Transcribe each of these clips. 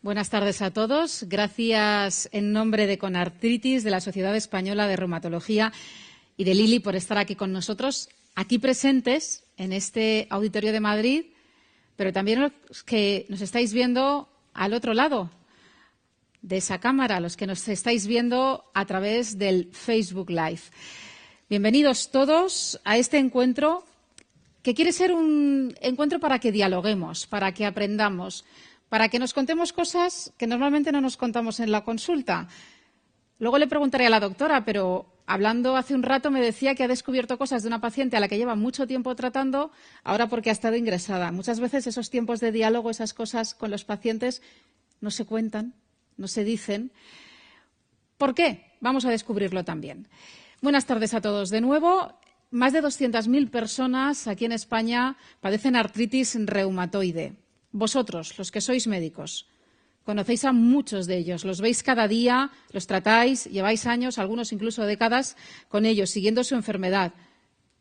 Buenas tardes a todos. Gracias en nombre de Conartritis, de la Sociedad Española de Reumatología y de Lili por estar aquí con nosotros, aquí presentes en este auditorio de Madrid, pero también los que nos estáis viendo al otro lado de esa cámara, los que nos estáis viendo a través del Facebook Live. Bienvenidos todos a este encuentro que quiere ser un encuentro para que dialoguemos, para que aprendamos, para que nos contemos cosas que normalmente no nos contamos en la consulta. Luego le preguntaré a la doctora, pero hablando hace un rato me decía que ha descubierto cosas de una paciente a la que lleva mucho tiempo tratando, ahora porque ha estado ingresada. Muchas veces esos tiempos de diálogo, esas cosas con los pacientes no se cuentan, no se dicen. ¿Por qué? Vamos a descubrirlo también. Buenas tardes a todos de nuevo. Más de 200.000 personas aquí en España padecen artritis reumatoide. Vosotros, los que sois médicos, conocéis a muchos de ellos, los veis cada día, los tratáis, lleváis años, algunos incluso décadas con ellos, siguiendo su enfermedad,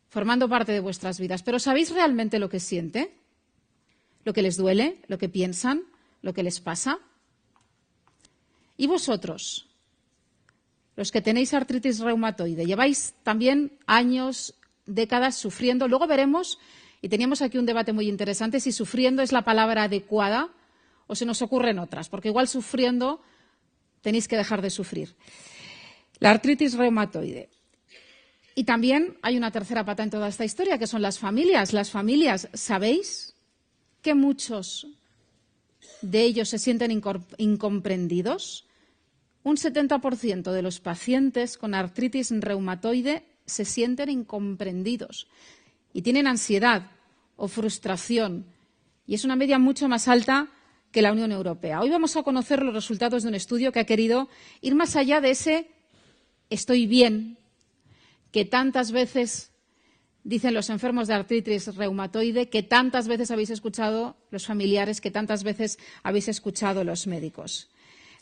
formando parte de vuestras vidas. Pero ¿sabéis realmente lo que siente? ¿Lo que les duele? ¿Lo que piensan? ¿Lo que les pasa? ¿Y vosotros, los que tenéis artritis reumatoide, lleváis también años, décadas sufriendo? Luego veremos. Y teníamos aquí un debate muy interesante si sufriendo es la palabra adecuada o se nos ocurren otras, porque igual sufriendo tenéis que dejar de sufrir. La artritis reumatoide. Y también hay una tercera pata en toda esta historia, que son las familias. Las familias, ¿sabéis que muchos de ellos se sienten incomprendidos? Un 70% de los pacientes con artritis reumatoide se sienten incomprendidos y tienen ansiedad o frustración, y es una media mucho más alta que la Unión Europea. Hoy vamos a conocer los resultados de un estudio que ha querido ir más allá de ese estoy bien que tantas veces dicen los enfermos de artritis reumatoide, que tantas veces habéis escuchado los familiares, que tantas veces habéis escuchado los médicos.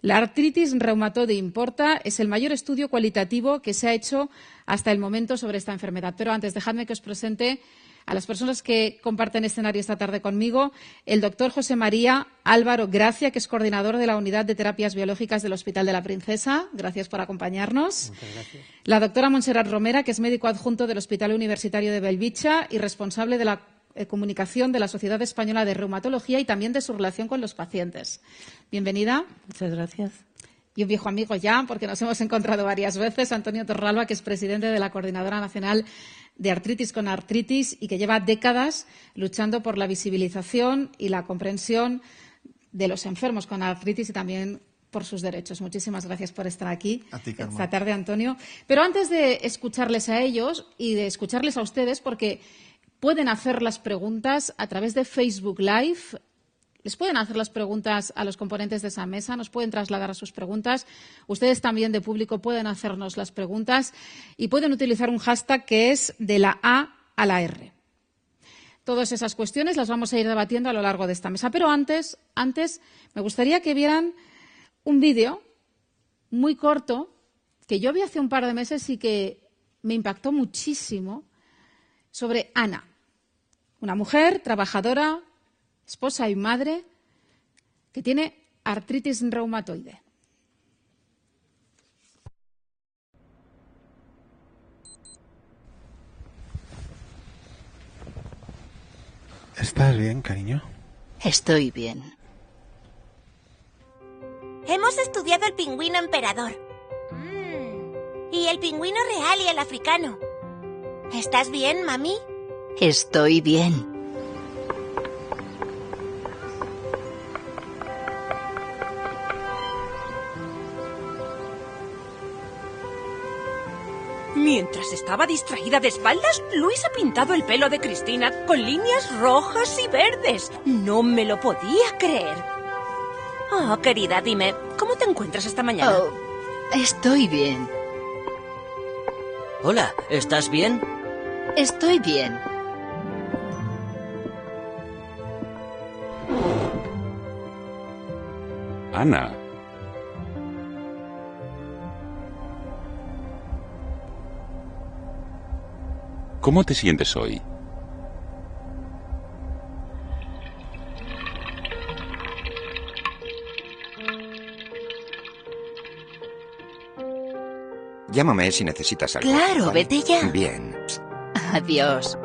La artritis reumatoide importa es el mayor estudio cualitativo que se ha hecho hasta el momento sobre esta enfermedad. Pero antes, dejadme que os presente a las personas que comparten escenario esta tarde conmigo. El doctor José María Álvaro Gracia, que es coordinador de la Unidad de Terapias Biológicas del Hospital de la Princesa. Gracias por acompañarnos. Muchas gracias. La doctora Montserrat Romera, que es médico adjunto del Hospital Universitario de Bellvitge y responsable de la comunicación de la Sociedad Española de Reumatología y también de su relación con los pacientes. Bienvenida. Muchas gracias. Y un viejo amigo ya, porque nos hemos encontrado varias veces, Antonio Torralba, que es presidente de la Coordinadora Nacional de Artritis con Artritis y que lleva décadas luchando por la visibilización y la comprensión de los enfermos con artritis y también por sus derechos. Muchísimas gracias por estar aquí esta tarde, Antonio. Pero antes de escucharles a ellos y de escucharles a ustedes, porque pueden hacer las preguntas a través de Facebook Live. Les pueden hacer las preguntas a los componentes de esa mesa, nos pueden trasladar sus preguntas. Ustedes también de público pueden hacernos las preguntas y pueden utilizar un hashtag que es de la A a la R. Todas esas cuestiones las vamos a ir debatiendo a lo largo de esta mesa. Pero antes me gustaría que vieran un vídeo muy corto que yo vi hace un par de meses y que me impactó muchísimo sobre Ana, una mujer trabajadora, esposa y madre, que tiene artritis reumatoide. ¿Estás bien, cariño? Estoy bien. Hemos estudiado el pingüino emperador. Y el pingüino real y el africano. ¿Estás bien, mami? Estoy bien. Mientras estaba distraída de espaldas, Luis ha pintado el pelo de Cristina con líneas rojas y verdes. No me lo podía creer. Oh, querida, dime, ¿cómo te encuentras esta mañana? Oh, estoy bien. Hola, ¿estás bien? Estoy bien. Ana. ¿Cómo te sientes hoy? Llámame si necesitas algo. Claro, ¿vale? vete ya. Bien. Adiós.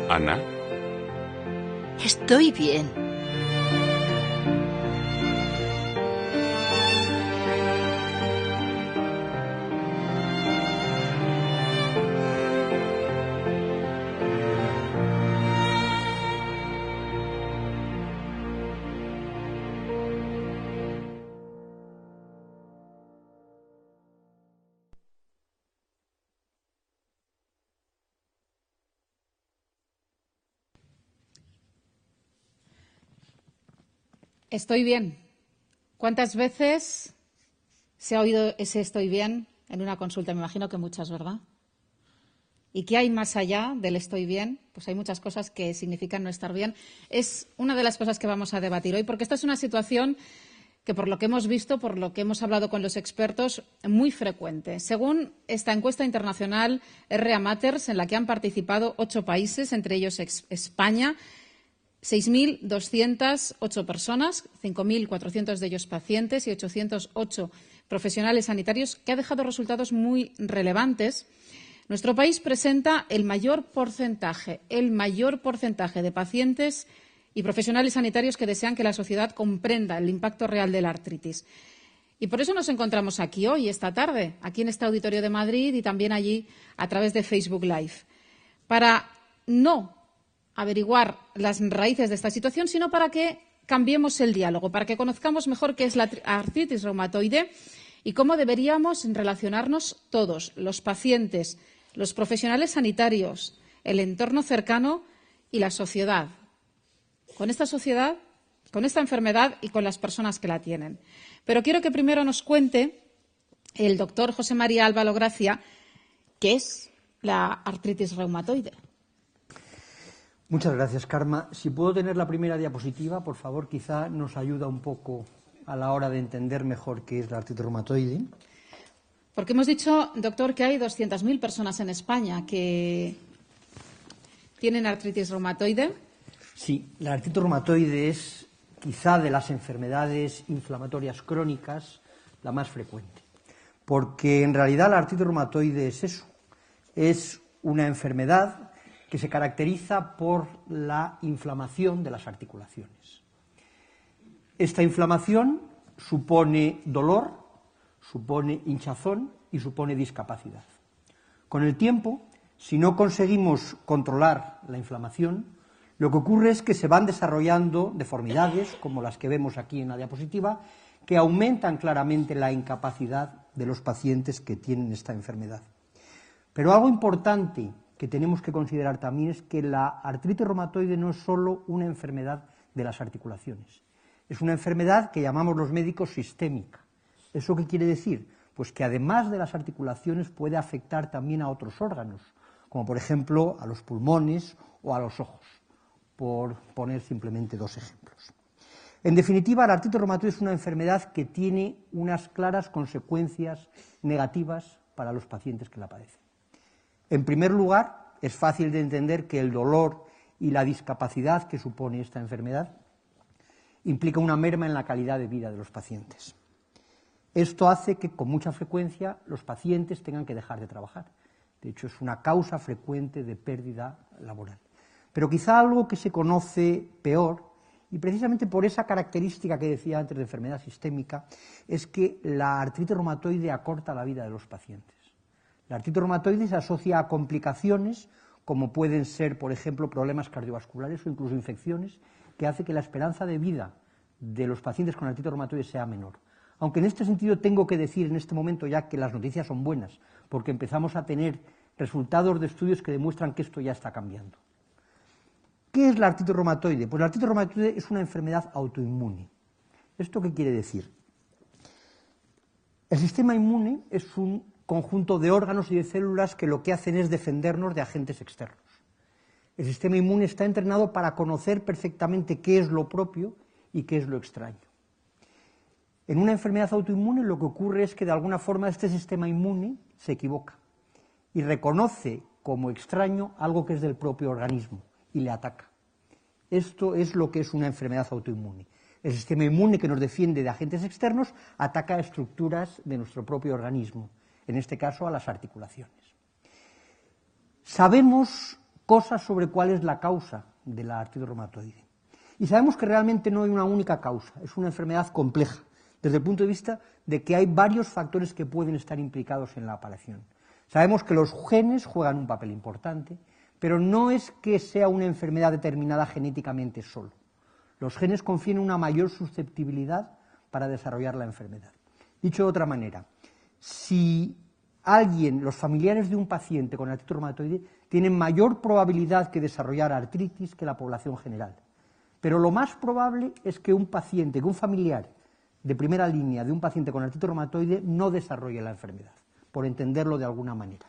Ana, Estoy bien. Estoy bien. ¿Cuántas veces se ha oído ese estoy bien en una consulta? Me imagino que muchas, ¿verdad? ¿Y qué hay más allá del estoy bien? Pues hay muchas cosas que significan no estar bien. Es una de las cosas que vamos a debatir hoy, porque esta es una situación que, por lo que hemos visto, por lo que hemos hablado con los expertos, muy frecuente. Según esta encuesta internacional RA Matters, en la que han participado 8 países, entre ellos España, 6.208 personas, 5.400 de ellos pacientes y 808 profesionales sanitarios, que ha dejado resultados muy relevantes. Nuestro país presenta el mayor porcentaje de pacientes y profesionales sanitarios que desean que la sociedad comprenda el impacto real de la artritis. Y por eso nos encontramos aquí hoy, esta tarde, aquí en este auditorio de Madrid y también allí a través de Facebook Live, para no averiguar las raíces de esta situación, sino para que cambiemos el diálogo, para que conozcamos mejor qué es la artritis reumatoide y cómo deberíamos relacionarnos todos, los pacientes, los profesionales sanitarios, el entorno cercano y la sociedad, con esta sociedad, con esta enfermedad y con las personas que la tienen. Pero quiero que primero nos cuente el doctor José María Álvaro Gracia qué es la artritis reumatoide. Muchas gracias, Karma. Si puedo tener la primera diapositiva, por favor, quizá nos ayuda un poco a la hora de entender mejor qué es la artritis reumatoide. Porque hemos dicho, doctor, que hay 200.000 personas en España que tienen artritis reumatoide. Sí, la artritis reumatoide es quizá de las enfermedades inflamatorias crónicas la más frecuente, porque en realidad la artritis reumatoide es eso, es una enfermedad que se caracteriza por la inflamación de las articulaciones. Esta inflamación supone dolor, supone hinchazón y supone discapacidad. Con el tiempo, si no conseguimos controlar la inflamación, lo que ocurre es que se van desarrollando deformidades, como las que vemos aquí en la diapositiva, que aumentan claramente la incapacidad de los pacientes que tienen esta enfermedad. Pero algo importante que tenemos que considerar también es que la artritis reumatoide no es solo una enfermedad de las articulaciones, es una enfermedad que llamamos los médicos sistémica. ¿Eso qué quiere decir? Pues que además de las articulaciones puede afectar también a otros órganos, como por ejemplo a los pulmones o a los ojos, por poner simplemente 2 ejemplos. En definitiva, la artritis reumatoide es una enfermedad que tiene unas claras consecuencias negativas para los pacientes que la padecen. En primer lugar, es fácil de entender que el dolor y la discapacidad que supone esta enfermedad implica una merma en la calidad de vida de los pacientes. Esto hace que con mucha frecuencia los pacientes tengan que dejar de trabajar. De hecho, es una causa frecuente de pérdida laboral. Pero quizá algo que se conoce peor, y precisamente por esa característica que decía antes de enfermedad sistémica, es que la artritis reumatoide acorta la vida de los pacientes. La artritis reumatoide se asocia a complicaciones como pueden ser, por ejemplo, problemas cardiovasculares o incluso infecciones, que hace que la esperanza de vida de los pacientes con artritis reumatoide sea menor. Aunque en este sentido tengo que decir en este momento ya que las noticias son buenas, porque empezamos a tener resultados de estudios que demuestran que esto ya está cambiando. ¿Qué es la artritis reumatoide? Pues la artritis reumatoide es una enfermedad autoinmune. ¿Esto qué quiere decir? El sistema inmune es un conjunto de órganos y de células que lo que hacen es defendernos de agentes externos. El sistema inmune está entrenado para conocer perfectamente qué es lo propio y qué es lo extraño. En una enfermedad autoinmune lo que ocurre es que de alguna forma este sistema inmune se equivoca y reconoce como extraño algo que es del propio organismo y le ataca. Esto es lo que es una enfermedad autoinmune. El sistema inmune que nos defiende de agentes externos ataca a estructuras de nuestro propio organismo, en este caso a las articulaciones. Sabemos cosas sobre cuál es la causa de la artritis reumatoide y sabemos que realmente no hay una única causa, es una enfermedad compleja, desde el punto de vista de que hay varios factores que pueden estar implicados en la aparición. Sabemos que los genes juegan un papel importante, pero no es que sea una enfermedad determinada genéticamente solo. Los genes confieren una mayor susceptibilidad para desarrollar la enfermedad. Dicho de otra manera, si los familiares de un paciente con artritis reumatoide tienen mayor probabilidad que desarrollar artritis que la población general, pero lo más probable es que un familiar de primera línea de un paciente con artritis reumatoide no desarrolle la enfermedad, por entenderlo de alguna manera.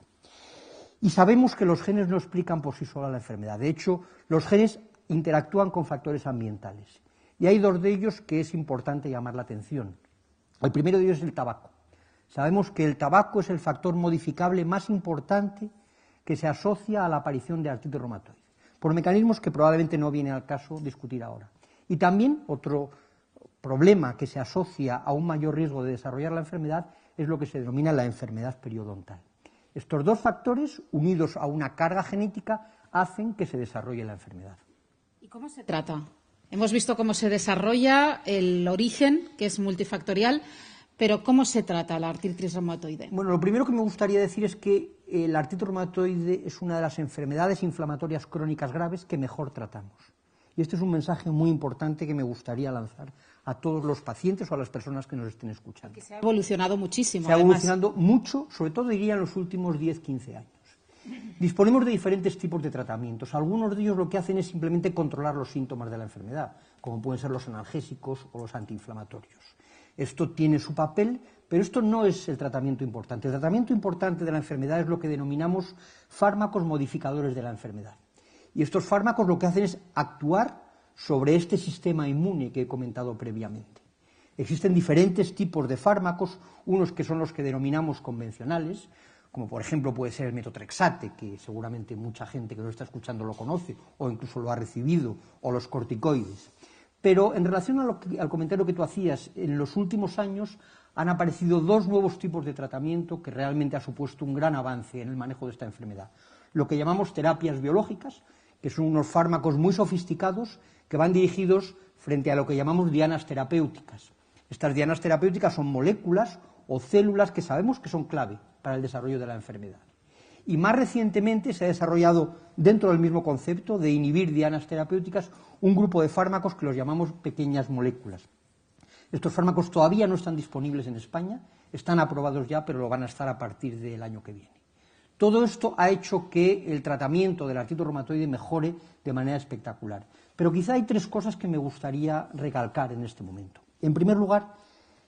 Y sabemos que los genes no explican por sí sola la enfermedad. De hecho, los genes interactúan con factores ambientales. Y hay dos de ellos que es importante llamar la atención. El primero de ellos es el tabaco. Sabemos que el tabaco es el factor modificable más importante que se asocia a la aparición de artritis reumatoide, por mecanismos que probablemente no viene al caso discutir ahora. Y también otro problema que se asocia a un mayor riesgo de desarrollar la enfermedad es lo que se denomina la enfermedad periodontal. Estos dos factores, unidos a una carga genética, hacen que se desarrolle la enfermedad. ¿Y cómo se trata? Hemos visto cómo se desarrolla, el origen, que es multifactorial, pero ¿cómo se trata la artritis reumatoide? Bueno, lo primero que me gustaría decir es que la artritis reumatoide es una de las enfermedades inflamatorias crónicas graves que mejor tratamos. Y este es un mensaje muy importante que me gustaría lanzar a todos los pacientes o a las personas que nos estén escuchando. Que se ha evolucionado muchísimo. Se ha evolucionado mucho, sobre todo diría en los últimos 10-15 años. Disponemos de diferentes tipos de tratamientos. Algunos de ellos lo que hacen es simplemente controlar los síntomas de la enfermedad, como pueden ser los analgésicos o los antiinflamatorios. Esto tiene su papel, pero esto no es el tratamiento importante. El tratamiento importante de la enfermedad es lo que denominamos fármacos modificadores de la enfermedad. Y estos fármacos lo que hacen es actuar sobre este sistema inmune que he comentado previamente. Existen diferentes tipos de fármacos, unos que son los que denominamos convencionales, como por ejemplo puede ser el metotrexate, que seguramente mucha gente que lo está escuchando lo conoce o incluso lo ha recibido, o los corticoides. Pero en relación al comentario que tú hacías, en los últimos años han aparecido dos nuevos tipos de tratamiento que realmente ha supuesto un gran avance en el manejo de esta enfermedad. Lo que llamamos terapias biológicas, que son unos fármacos muy sofisticados que van dirigidos frente a lo que llamamos dianas terapéuticas. Estas dianas terapéuticas son moléculas o células que sabemos que son clave para el desarrollo de la enfermedad. Y más recientemente se ha desarrollado, dentro del mismo concepto de inhibir dianas terapéuticas, un grupo de fármacos que los llamamos pequeñas moléculas. Estos fármacos todavía no están disponibles en España, están aprobados ya, pero lo van a estar a partir del año que viene. Todo esto ha hecho que el tratamiento de la artritis reumatoide mejore de manera espectacular. Pero quizá hay tres cosas que me gustaría recalcar en este momento. En primer lugar,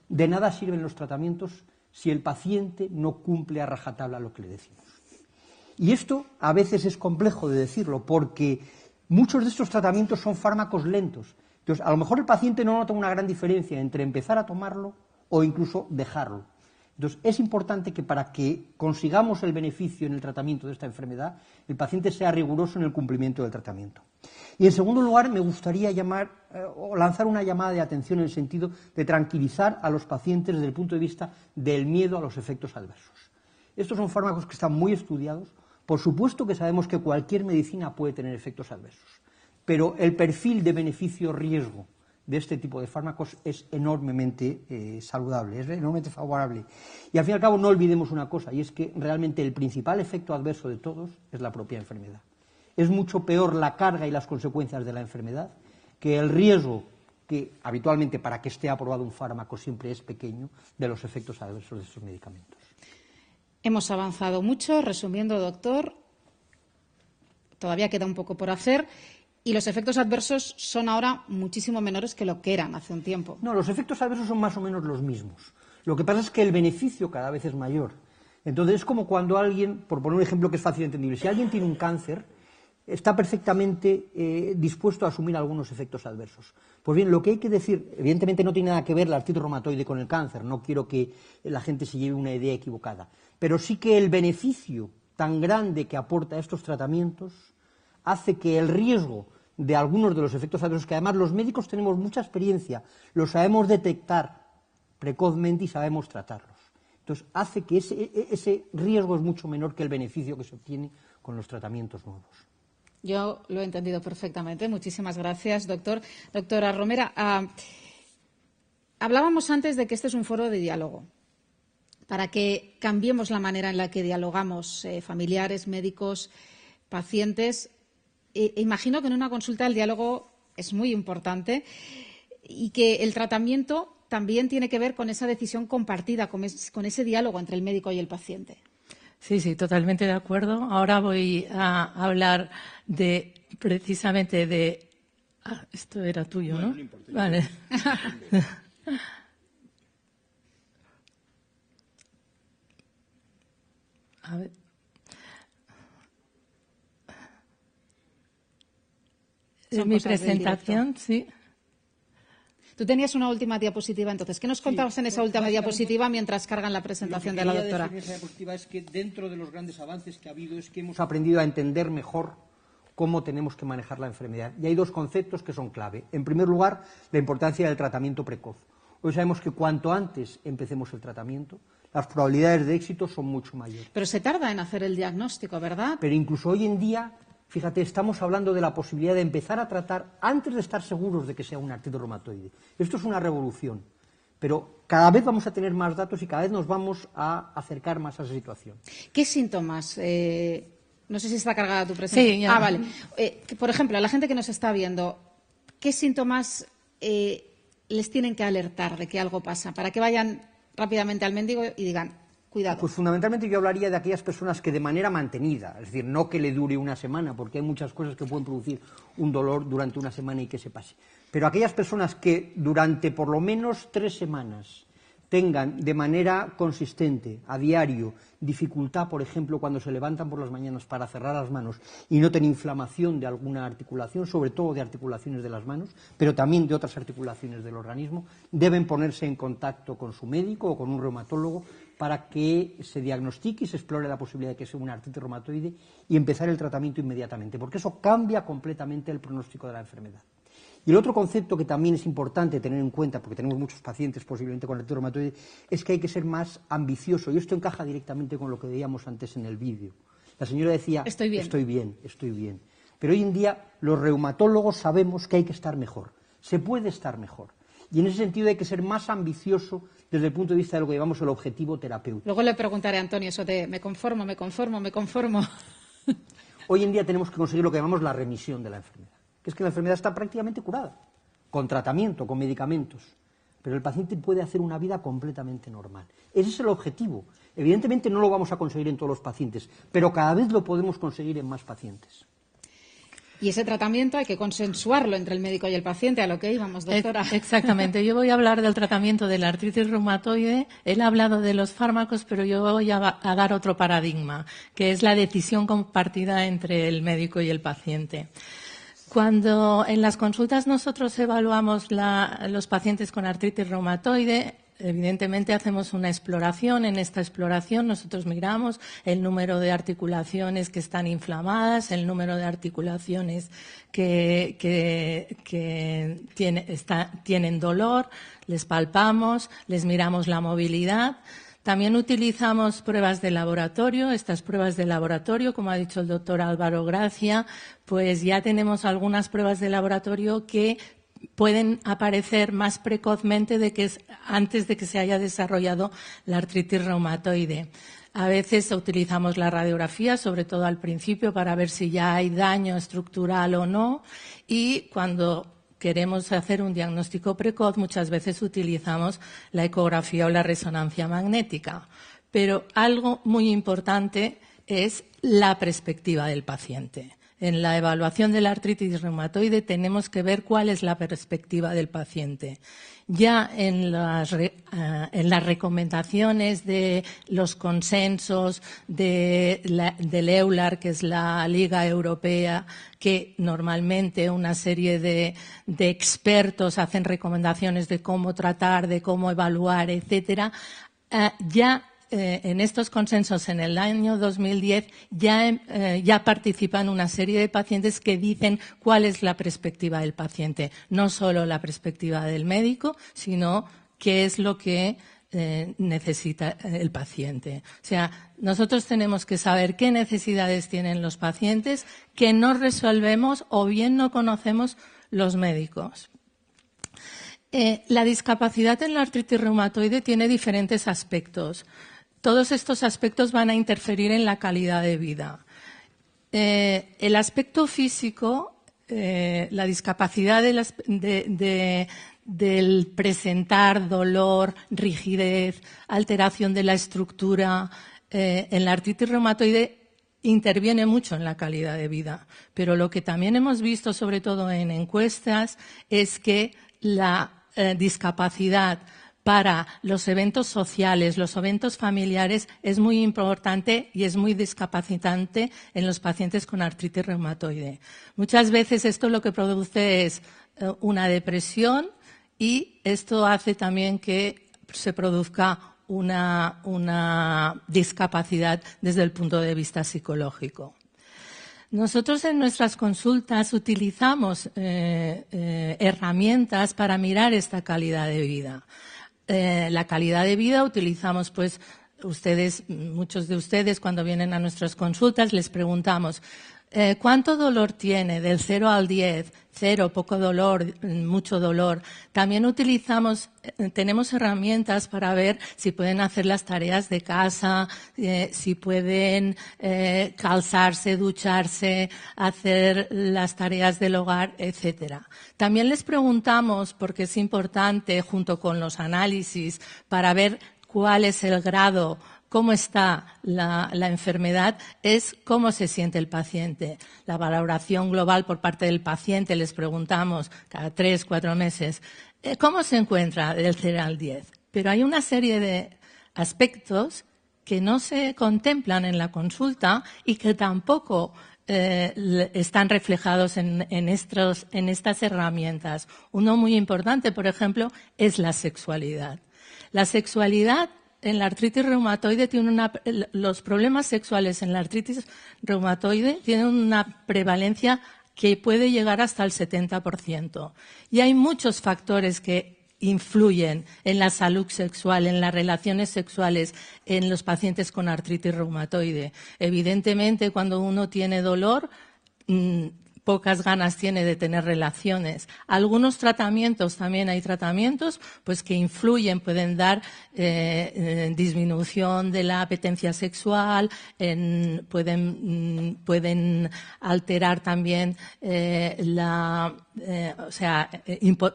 de nada sirven los tratamientos si el paciente no cumple a rajatabla lo que le decimos. Y esto a veces es complejo de decirlo porque muchos de estos tratamientos son fármacos lentos. Entonces, a lo mejor el paciente no nota una gran diferencia entre empezar a tomarlo o incluso dejarlo. Entonces, es importante que para que consigamos el beneficio en el tratamiento de esta enfermedad, el paciente sea riguroso en el cumplimiento del tratamiento. Y en segundo lugar, me gustaría lanzar una llamada de atención en el sentido de tranquilizar a los pacientes desde el punto de vista del miedo a los efectos adversos. Estos son fármacos que están muy estudiados. Por supuesto que sabemos que cualquier medicina puede tener efectos adversos, pero el perfil de beneficio-riesgo de este tipo de fármacos es enormemente saludable, es enormemente favorable. Y al fin y al cabo no olvidemos una cosa, y es que realmente el principal efecto adverso de todos es la propia enfermedad. Es mucho peor la carga y las consecuencias de la enfermedad que el riesgo, que habitualmente para que esté aprobado un fármaco siempre es pequeño, de los efectos adversos de estos medicamentos. Hemos avanzado mucho. Resumiendo, doctor, todavía queda un poco por hacer y los efectos adversos son ahora muchísimo menores que lo que eran hace un tiempo. No, los efectos adversos son más o menos los mismos. Lo que pasa es que el beneficio cada vez es mayor. Entonces es como cuando alguien, por poner un ejemplo que es fácil de entendible, si alguien tiene un cáncer, está perfectamente dispuesto a asumir algunos efectos adversos. Pues bien, lo que hay que decir, evidentemente no tiene nada que ver la artritis reumatoide con el cáncer, no quiero que la gente se lleve una idea equivocada, pero sí que el beneficio tan grande que aporta estos tratamientos hace que el riesgo de algunos de los efectos adversos, que además los médicos tenemos mucha experiencia, los sabemos detectar precozmente y sabemos tratarlos. Entonces, hace que ese riesgo es mucho menor que el beneficio que se obtiene con los tratamientos nuevos. Yo lo he entendido perfectamente. Muchísimas gracias, doctor. Doctora Romera, hablábamos antes de que este es un foro de diálogo, para que cambiemos la manera en la que dialogamos familiares, médicos, pacientes. Imagino que en una consulta el diálogo es muy importante y que el tratamiento también tiene que ver con esa decisión compartida, con ese diálogo entre el médico y el paciente. Sí, sí, totalmente de acuerdo. Ahora voy a hablar precisamente de... esto era tuyo, ¿no? No importa. Vale. A ver. Mi presentación, sí. Tú tenías una última diapositiva, entonces. ¿Qué nos contabas en esa última diapositiva mientras cargan la presentación de la doctora? Lo que quería decir en esa diapositiva es que dentro de los grandes avances que ha habido es que hemos aprendido a entender mejor cómo tenemos que manejar la enfermedad. Y hay dos conceptos que son clave. En primer lugar, la importancia del tratamiento precoz. Hoy sabemos que cuanto antes empecemos el tratamiento, las probabilidades de éxito son mucho mayores. Pero se tarda en hacer el diagnóstico, ¿verdad? Pero incluso hoy en día, fíjate, estamos hablando de la posibilidad de empezar a tratar antes de estar seguros de que sea una artritis reumatoide. Esto es una revolución, pero cada vez vamos a tener más datos y cada vez nos vamos a acercar más a esa situación. ¿Qué síntomas? No sé si está cargada tu presentación. Sí, ya. Vale. Por ejemplo, a la gente que nos está viendo, ¿qué síntomas les tienen que alertar de que algo pasa? Para que vayan rápidamente al médico y digan, cuidado. Pues fundamentalmente yo hablaría de aquellas personas que de manera mantenida, es decir, no que le dure una semana, porque hay muchas cosas que pueden producir un dolor durante una semana y que se pase. Pero aquellas personas que durante por lo menos 3 semanas tengan de manera consistente, a diario, dificultad, por ejemplo, cuando se levantan por las mañanas para cerrar las manos y noten inflamación de alguna articulación, sobre todo de articulaciones de las manos, pero también de otras articulaciones del organismo, deben ponerse en contacto con su médico o con un reumatólogo para que se diagnostique y se explore la posibilidad de que sea una artritis reumatoide y empezar el tratamiento inmediatamente, porque eso cambia completamente el pronóstico de la enfermedad. Y el otro concepto que también es importante tener en cuenta, porque tenemos muchos pacientes posiblemente con artritis reumatoide, es que hay que ser más ambicioso. Y esto encaja directamente con lo que veíamos antes en el vídeo. La señora decía, estoy bien. Pero hoy en día los reumatólogos sabemos que hay que estar mejor. Se puede estar mejor. Y en ese sentido hay que ser más ambicioso desde el punto de vista de lo que llamamos el objetivo terapéutico. Luego le preguntaré a Antonio eso de me conformo. Hoy en día tenemos que conseguir lo que llamamos la remisión de la enfermedad, que es que la enfermedad está prácticamente curada, con tratamiento, con medicamentos, pero el paciente puede hacer una vida completamente normal. Ese es el objetivo. Evidentemente no lo vamos a conseguir en todos los pacientes, pero cada vez lo podemos conseguir en más pacientes. Y ese tratamiento hay que consensuarlo entre el médico y el paciente, a lo que íbamos, doctora. Exactamente. Yo voy a hablar del tratamiento de la artritis reumatoide. Él ha hablado de los fármacos, pero yo voy a dar otro paradigma, que es la decisión compartida entre el médico y el paciente. Cuando en las consultas nosotros evaluamos los pacientes con artritis reumatoide, evidentemente hacemos una exploración. En esta exploración nosotros miramos el número de articulaciones que están inflamadas, el número de articulaciones que tienen dolor, les palpamos, les miramos la movilidad. También utilizamos pruebas de laboratorio. Estas pruebas de laboratorio, como ha dicho el doctor Álvaro Gracia, pues ya tenemos algunas pruebas de laboratorio que pueden aparecer más precozmente antes de que se haya desarrollado la artritis reumatoide. A veces utilizamos la radiografía, sobre todo al principio, para ver si ya hay daño estructural o no, y cuando queremos hacer un diagnóstico precoz, muchas veces utilizamos la ecografía o la resonancia magnética. Pero algo muy importante es la perspectiva del paciente. En la evaluación de la artritis reumatoide tenemos que ver cuál es la perspectiva del paciente. Ya en las recomendaciones de los consensos del EULAR, que es la Liga Europea, que normalmente una serie de expertos hacen recomendaciones de cómo tratar, de cómo evaluar, etcétera, en estos consensos en el año 2010 ya participan una serie de pacientes que dicen cuál es la perspectiva del paciente, no solo la perspectiva del médico, sino qué es lo que necesita el paciente. O sea, nosotros tenemos que saber qué necesidades tienen los pacientes que no resolvemos o bien no conocemos los médicos. La discapacidad en la artritis reumatoide tiene diferentes aspectos. Todos estos aspectos van a interferir en la calidad de vida. El aspecto físico, la discapacidad del presentar dolor, rigidez, alteración de la estructura, en la artritis reumatoide interviene mucho en la calidad de vida. Pero lo que también hemos visto, sobre todo en encuestas, es que la discapacidad para los eventos sociales, los eventos familiares, es muy importante y es muy discapacitante en los pacientes con artritis reumatoide. Muchas veces esto lo que produce es una depresión y esto hace también que se produzca una discapacidad desde el punto de vista psicológico. Nosotros en nuestras consultas utilizamos herramientas para mirar esta calidad de vida. La calidad de vida utilizamos, pues, muchos de ustedes cuando vienen a nuestras consultas les preguntamos ¿cuánto dolor tiene? Del 0 al 10, 0, poco dolor, mucho dolor. También tenemos herramientas para ver si pueden hacer las tareas de casa, si pueden calzarse, ducharse, hacer las tareas del hogar, etcétera. También les preguntamos, porque es importante, junto con los análisis, para ver cuál es el grado, cómo está la enfermedad, es cómo se siente el paciente. La valoración global por parte del paciente, les preguntamos cada 3, 4 meses, ¿cómo se encuentra del 0 al 10? Pero hay una serie de aspectos que no se contemplan en la consulta y que tampoco están reflejados en estas herramientas. Uno muy importante, por ejemplo, es la sexualidad. La sexualidad en la artritis reumatoide los problemas sexuales en la artritis reumatoide tienen una prevalencia que puede llegar hasta el 70%. Y hay muchos factores que influyen en la salud sexual, en las relaciones sexuales en los pacientes con artritis reumatoide. Evidentemente, cuando uno tiene dolor, pocas ganas tiene de tener relaciones. Algunos tratamientos, también hay tratamientos pues que influyen, pueden dar disminución de la apetencia sexual, pueden alterar también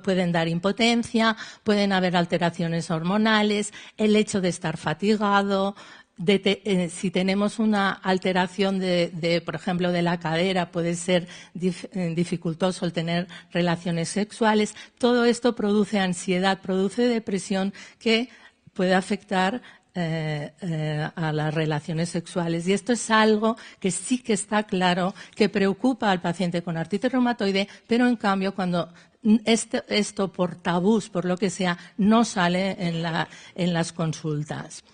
pueden dar impotencia, pueden haber alteraciones hormonales, el hecho de estar fatigado. Si tenemos una alteración por ejemplo, de la cadera, puede ser dificultoso el tener relaciones sexuales. Todo esto produce ansiedad, produce depresión que puede afectar a las relaciones sexuales. Y esto es algo que sí que está claro que preocupa al paciente con artritis reumatoide, pero en cambio cuando esto por tabús, por lo que sea, no sale en las consultas.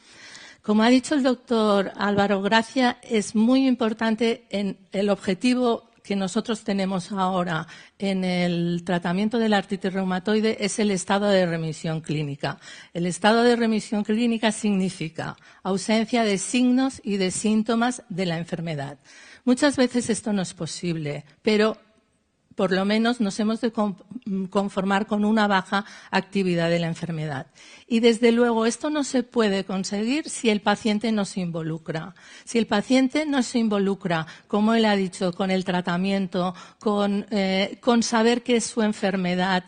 Como ha dicho el doctor Álvaro Gracia, es muy importante en el objetivo que nosotros tenemos ahora en el tratamiento de la artritis reumatoide es el estado de remisión clínica. El estado de remisión clínica significa ausencia de signos y de síntomas de la enfermedad. Muchas veces esto no es posible, pero por lo menos nos hemos de conformar con una baja actividad de la enfermedad. Y desde luego esto no se puede conseguir si el paciente no se involucra. Si el paciente no se involucra, como él ha dicho, con el tratamiento, con saber qué es su enfermedad,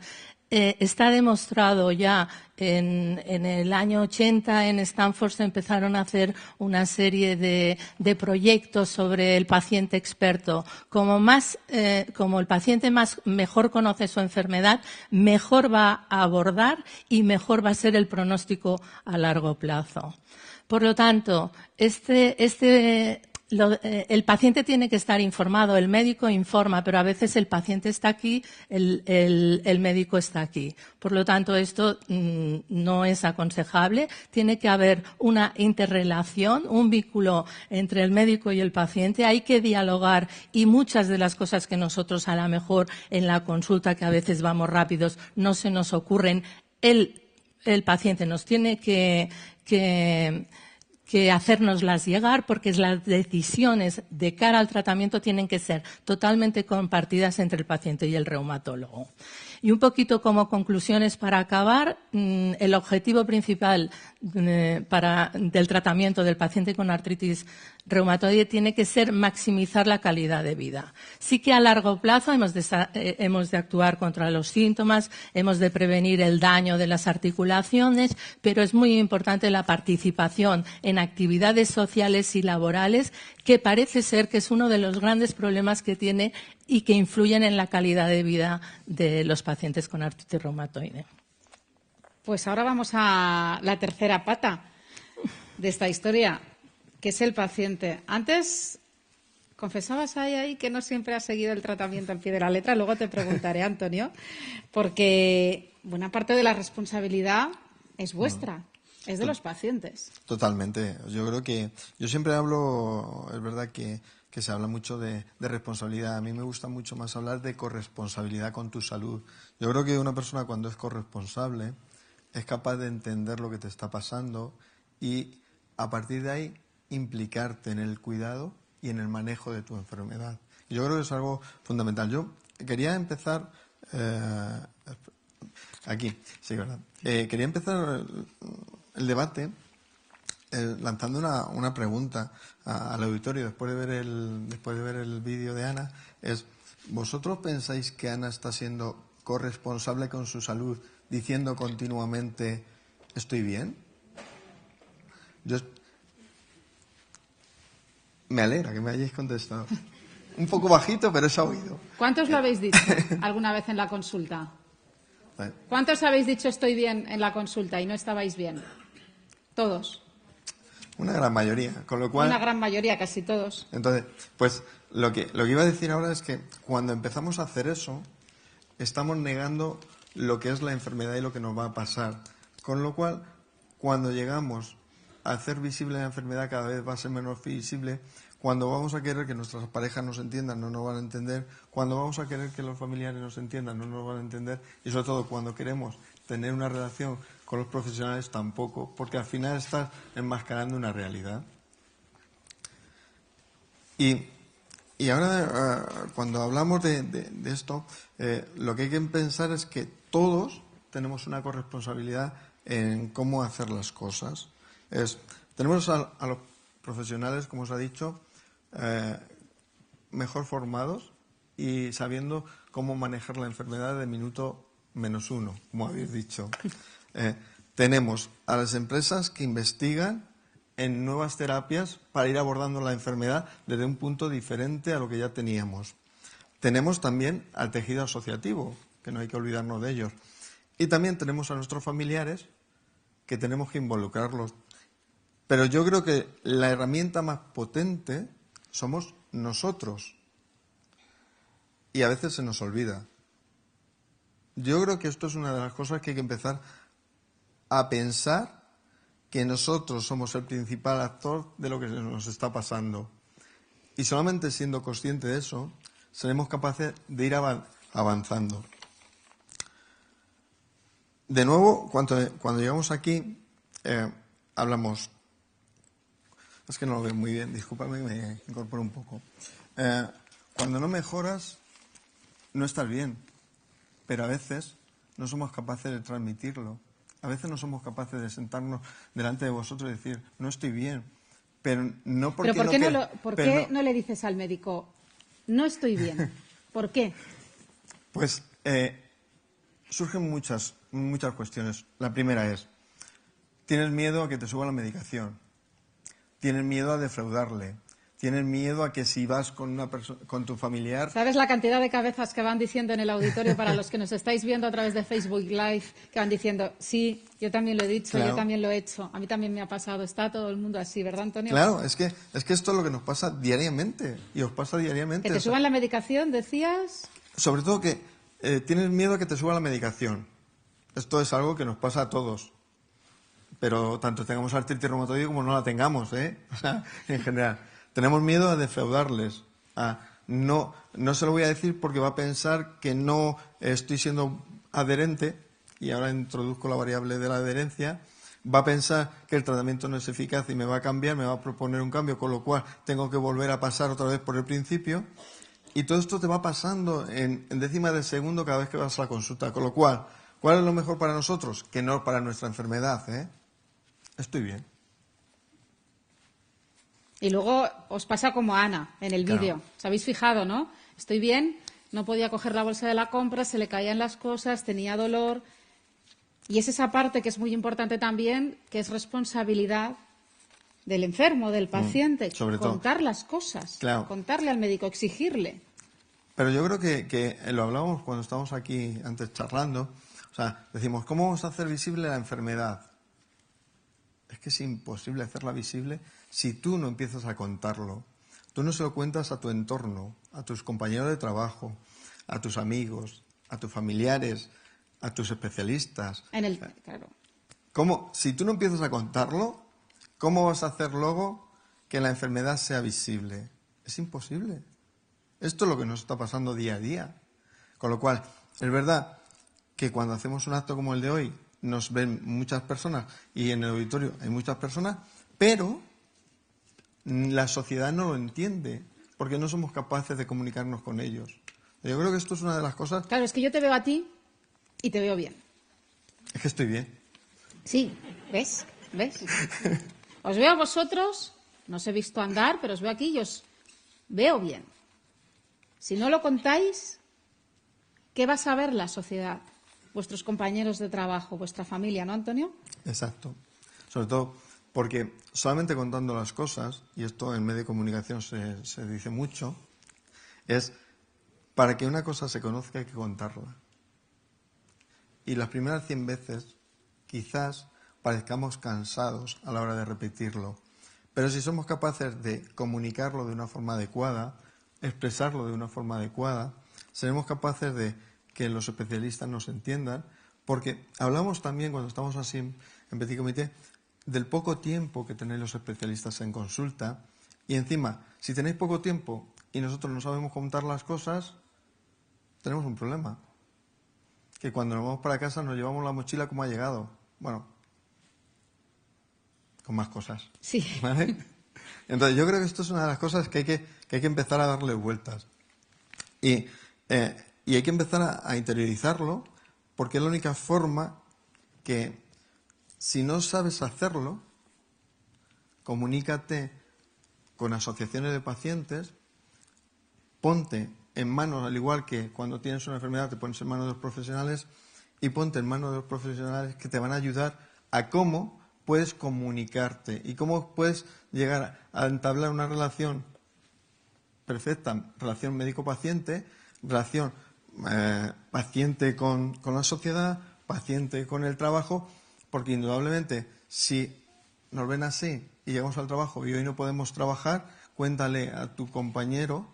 está demostrado ya En el año 80 en Stanford se empezaron a hacer una serie de proyectos sobre el paciente experto. Como el paciente mejor conoce su enfermedad, mejor va a abordar y mejor va a ser el pronóstico a largo plazo. Por lo tanto, el paciente tiene que estar informado, el médico informa, pero a veces el paciente está aquí, el médico está aquí. Por lo tanto, esto no es aconsejable. Tiene que haber una interrelación, un vínculo entre el médico y el paciente. Hay que dialogar y muchas de las cosas que nosotros a lo mejor en la consulta, que a veces vamos rápidos, no se nos ocurren. El paciente nos tiene que hacérnoslas llegar, porque las decisiones de cara al tratamiento tienen que ser totalmente compartidas entre el paciente y el reumatólogo. Y un poquito como conclusiones para acabar, el objetivo principal del tratamiento del paciente con artritis reumatoide tiene que ser maximizar la calidad de vida. Sí que a largo plazo hemos de actuar contra los síntomas, hemos de prevenir el daño de las articulaciones, pero es muy importante la participación en actividades sociales y laborales, que parece ser que es uno de los grandes problemas que tiene y que influyen en la calidad de vida de los pacientes con artritis reumatoide. Pues ahora vamos a la tercera pata de esta historia, que es el paciente. Antes confesabas ahí que no siempre has seguido el tratamiento al pie de la letra. Luego te preguntaré, Antonio, porque buena parte de la responsabilidad es vuestra, es de los pacientes. Totalmente. Yo creo que yo siempre hablo, es verdad que se habla mucho de responsabilidad. A mí me gusta mucho más hablar de corresponsabilidad con tu salud. Yo creo que una persona, cuando es corresponsable, es capaz de entender lo que te está pasando y a partir de ahí implicarte en el cuidado y en el manejo de tu enfermedad. Y yo creo que es algo fundamental. Yo quería empezar aquí, sí, ¿verdad? Quería empezar el debate lanzando una pregunta al auditorio después de ver el vídeo de Ana. ¿Vosotros pensáis que Ana está siendo corresponsable con su salud, diciendo continuamente estoy bien? Me alegra que me hayáis contestado. Un poco bajito, pero se ha oído. ¿Cuántos lo habéis dicho alguna vez en la consulta? ¿Cuántos habéis dicho estoy bien en la consulta y no estabais bien? Todos. Una gran mayoría, con lo cual... Una gran mayoría, casi todos. Entonces, pues lo que iba a decir ahora es que cuando empezamos a hacer eso, estamos negando lo que es la enfermedad y lo que nos va a pasar. Con lo cual, cuando llegamos a hacer visible la enfermedad, cada vez va a ser menos visible. Cuando vamos a querer que nuestras parejas nos entiendan, no nos van a entender. Cuando vamos a querer que los familiares nos entiendan, no nos van a entender. Y sobre todo, cuando queremos tener una relación con los profesionales, tampoco, porque al final estás enmascarando una realidad. Y ahora, cuando hablamos de esto, lo que hay que pensar es que todos tenemos una corresponsabilidad en cómo hacer las cosas. Tenemos a los profesionales, como os ha dicho, mejor formados y sabiendo cómo manejar la enfermedad de minuto -1, como habéis dicho. Tenemos a las empresas que investigan en nuevas terapias para ir abordando la enfermedad desde un punto diferente a lo que ya teníamos. Tenemos también al tejido asociativo, que no hay que olvidarnos de ellos. Y también tenemos a nuestros familiares, que tenemos que involucrarlos. Pero yo creo que la herramienta más potente somos nosotros. Y a veces se nos olvida. Yo creo que esto es una de las cosas que hay que empezar a pensar, que nosotros somos el principal actor de lo que nos está pasando. Y solamente siendo consciente de eso, seremos capaces de ir avanzando. De nuevo, cuando llegamos aquí, hablamos... Es que no lo veo muy bien, discúlpame, me incorporo un poco. Cuando no mejoras, no estás bien, pero a veces no somos capaces de transmitirlo. A veces no somos capaces de sentarnos delante de vosotros y decir, no estoy bien, pero no porque... ¿Pero por qué no le dices al médico, no estoy bien? ¿Por qué? Pues surgen muchas muchas cuestiones. La primera es, tienes miedo a que te suba la medicación, tienes miedo a defraudarle, tienes miedo a que si vas con tu familiar... ¿Sabes la cantidad de cabezas que van diciendo en el auditorio, para los que nos estáis viendo a través de Facebook Live, que van diciendo, sí, yo también lo he dicho, Claro. yo también lo he hecho, a mí también me ha pasado, está todo el mundo así, ¿verdad, Antonio? Claro, es que esto es lo que nos pasa diariamente, y os pasa diariamente. Que te suban la medicación, decías... Sobre todo que tienes miedo a que te suba la medicación. Esto es algo que nos pasa a todos. Pero tanto tengamos artritis reumatoide como no la tengamos, ¿eh? O sea, en general. Tenemos miedo a defraudarles. No se lo voy a decir porque va a pensar que no estoy siendo adherente, y ahora introduzco la variable de la adherencia. Va a pensar que el tratamiento no es eficaz y me va a cambiar, me va a proponer un cambio, con lo cual tengo que volver a pasar otra vez por el principio. Y todo esto te va pasando en décimas de segundo cada vez que vas a la consulta. Con lo cual, ¿cuál es lo mejor para nosotros? Que no para nuestra enfermedad, ¿eh? Estoy bien. Y luego os pasa como a Ana en el Claro. vídeo. ¿Os habéis fijado, no? Estoy bien, no podía coger la bolsa de la compra, se le caían las cosas, tenía dolor. Y es esa parte que es muy importante también, que es responsabilidad del enfermo, del paciente. sobre todo. Contar las cosas, Claro. contarle al médico, exigirle. Pero yo creo que lo hablábamos cuando estábamos aquí antes charlando. O sea, decimos, ¿cómo vamos a hacer visible la enfermedad? Es que es imposible hacerla visible si tú no empiezas a contarlo. Tú no se lo cuentas a tu entorno, a tus compañeros de trabajo, a tus amigos, a tus familiares, a tus especialistas. Claro. ¿Cómo? Si tú no empiezas a contarlo, ¿cómo vas a hacer luego que la enfermedad sea visible? Es imposible. Esto es lo que nos está pasando día a día. Con lo cual, es verdad que cuando hacemos un acto como el de hoy, nos ven muchas personas y en el auditorio hay muchas personas, pero la sociedad no lo entiende porque no somos capaces de comunicarnos con ellos. Yo creo que esto es una de las cosas... Claro, es que yo te veo a ti y te veo bien. Es que estoy bien. Sí, ¿ves? Os veo a vosotros, no os he visto andar, pero os veo aquí y os veo bien. Si no lo contáis, ¿qué va a saber la sociedad? Vuestros compañeros de trabajo, vuestra familia, ¿no, Antonio? Exacto. Sobre todo porque solamente contando las cosas, y esto en medio de comunicación se dice mucho, es para que una cosa se conozca hay que contarla. Y las primeras 100 veces quizás parezcamos cansados a la hora de repetirlo. Pero si somos capaces de comunicarlo de una forma adecuada, expresarlo de una forma adecuada, seremos capaces de que los especialistas nos entiendan, porque hablamos también cuando estamos así en petit comité del poco tiempo que tenéis los especialistas en consulta, y encima, si tenéis poco tiempo y nosotros no sabemos contar las cosas, tenemos un problema. Que cuando nos vamos para casa nos llevamos la mochila como ha llegado. Bueno, con más cosas. Sí. ¿Vale? Entonces yo creo que esto es una de las cosas que hay que empezar a darle vueltas. Y hay que empezar a interiorizarlo, porque es la única forma que, si no sabes hacerlo, comunícate con asociaciones de pacientes, ponte en manos, al igual que cuando tienes una enfermedad te pones en manos de los profesionales, y ponte en manos de los profesionales que te van a ayudar a cómo puedes comunicarte y cómo puedes llegar a entablar una relación perfecta, relación médico-paciente, relación paciente con la sociedad, paciente con el trabajo, porque indudablemente si nos ven así y llegamos al trabajo y hoy no podemos trabajar, cuéntale a tu compañero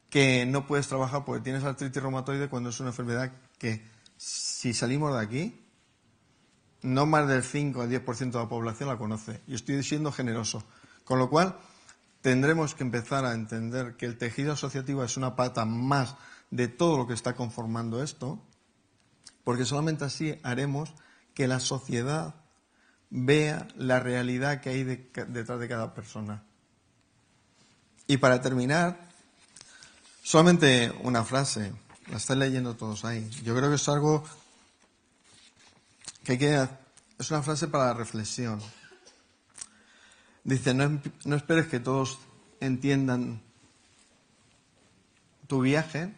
que no puedes trabajar porque tienes artritis reumatoide, cuando es una enfermedad que, si salimos de aquí, no más del 5 al 10% de la población la conoce. Y estoy siendo generoso. Con lo cual, tendremos que empezar a entender que el tejido asociativo es una pata más de todo lo que está conformando esto, porque solamente así haremos que la sociedad vea la realidad que hay detrás de cada persona. Y para terminar, solamente una frase, la estáis leyendo todos ahí. Yo creo que es algo que es una frase para la reflexión. Dice, no esperes que todos entiendan tu viaje,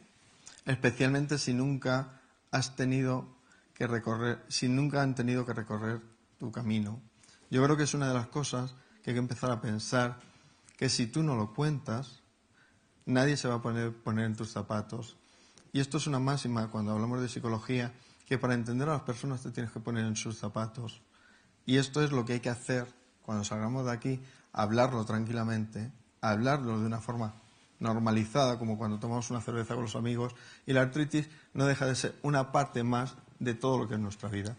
especialmente si nunca has tenido que recorrer, si nunca han tenido que recorrer tu camino. Yo creo que es una de las cosas que hay que empezar a pensar, que si tú no lo cuentas, nadie se va a poner en tus zapatos. Y esto es una máxima cuando hablamos de psicología, que para entender a las personas te tienes que poner en sus zapatos. Y esto es lo que hay que hacer cuando salgamos de aquí, hablarlo tranquilamente, hablarlo de una forma normalizada, como cuando tomamos una cerveza con los amigos, y la artritis no deja de ser una parte más de todo lo que es nuestra vida.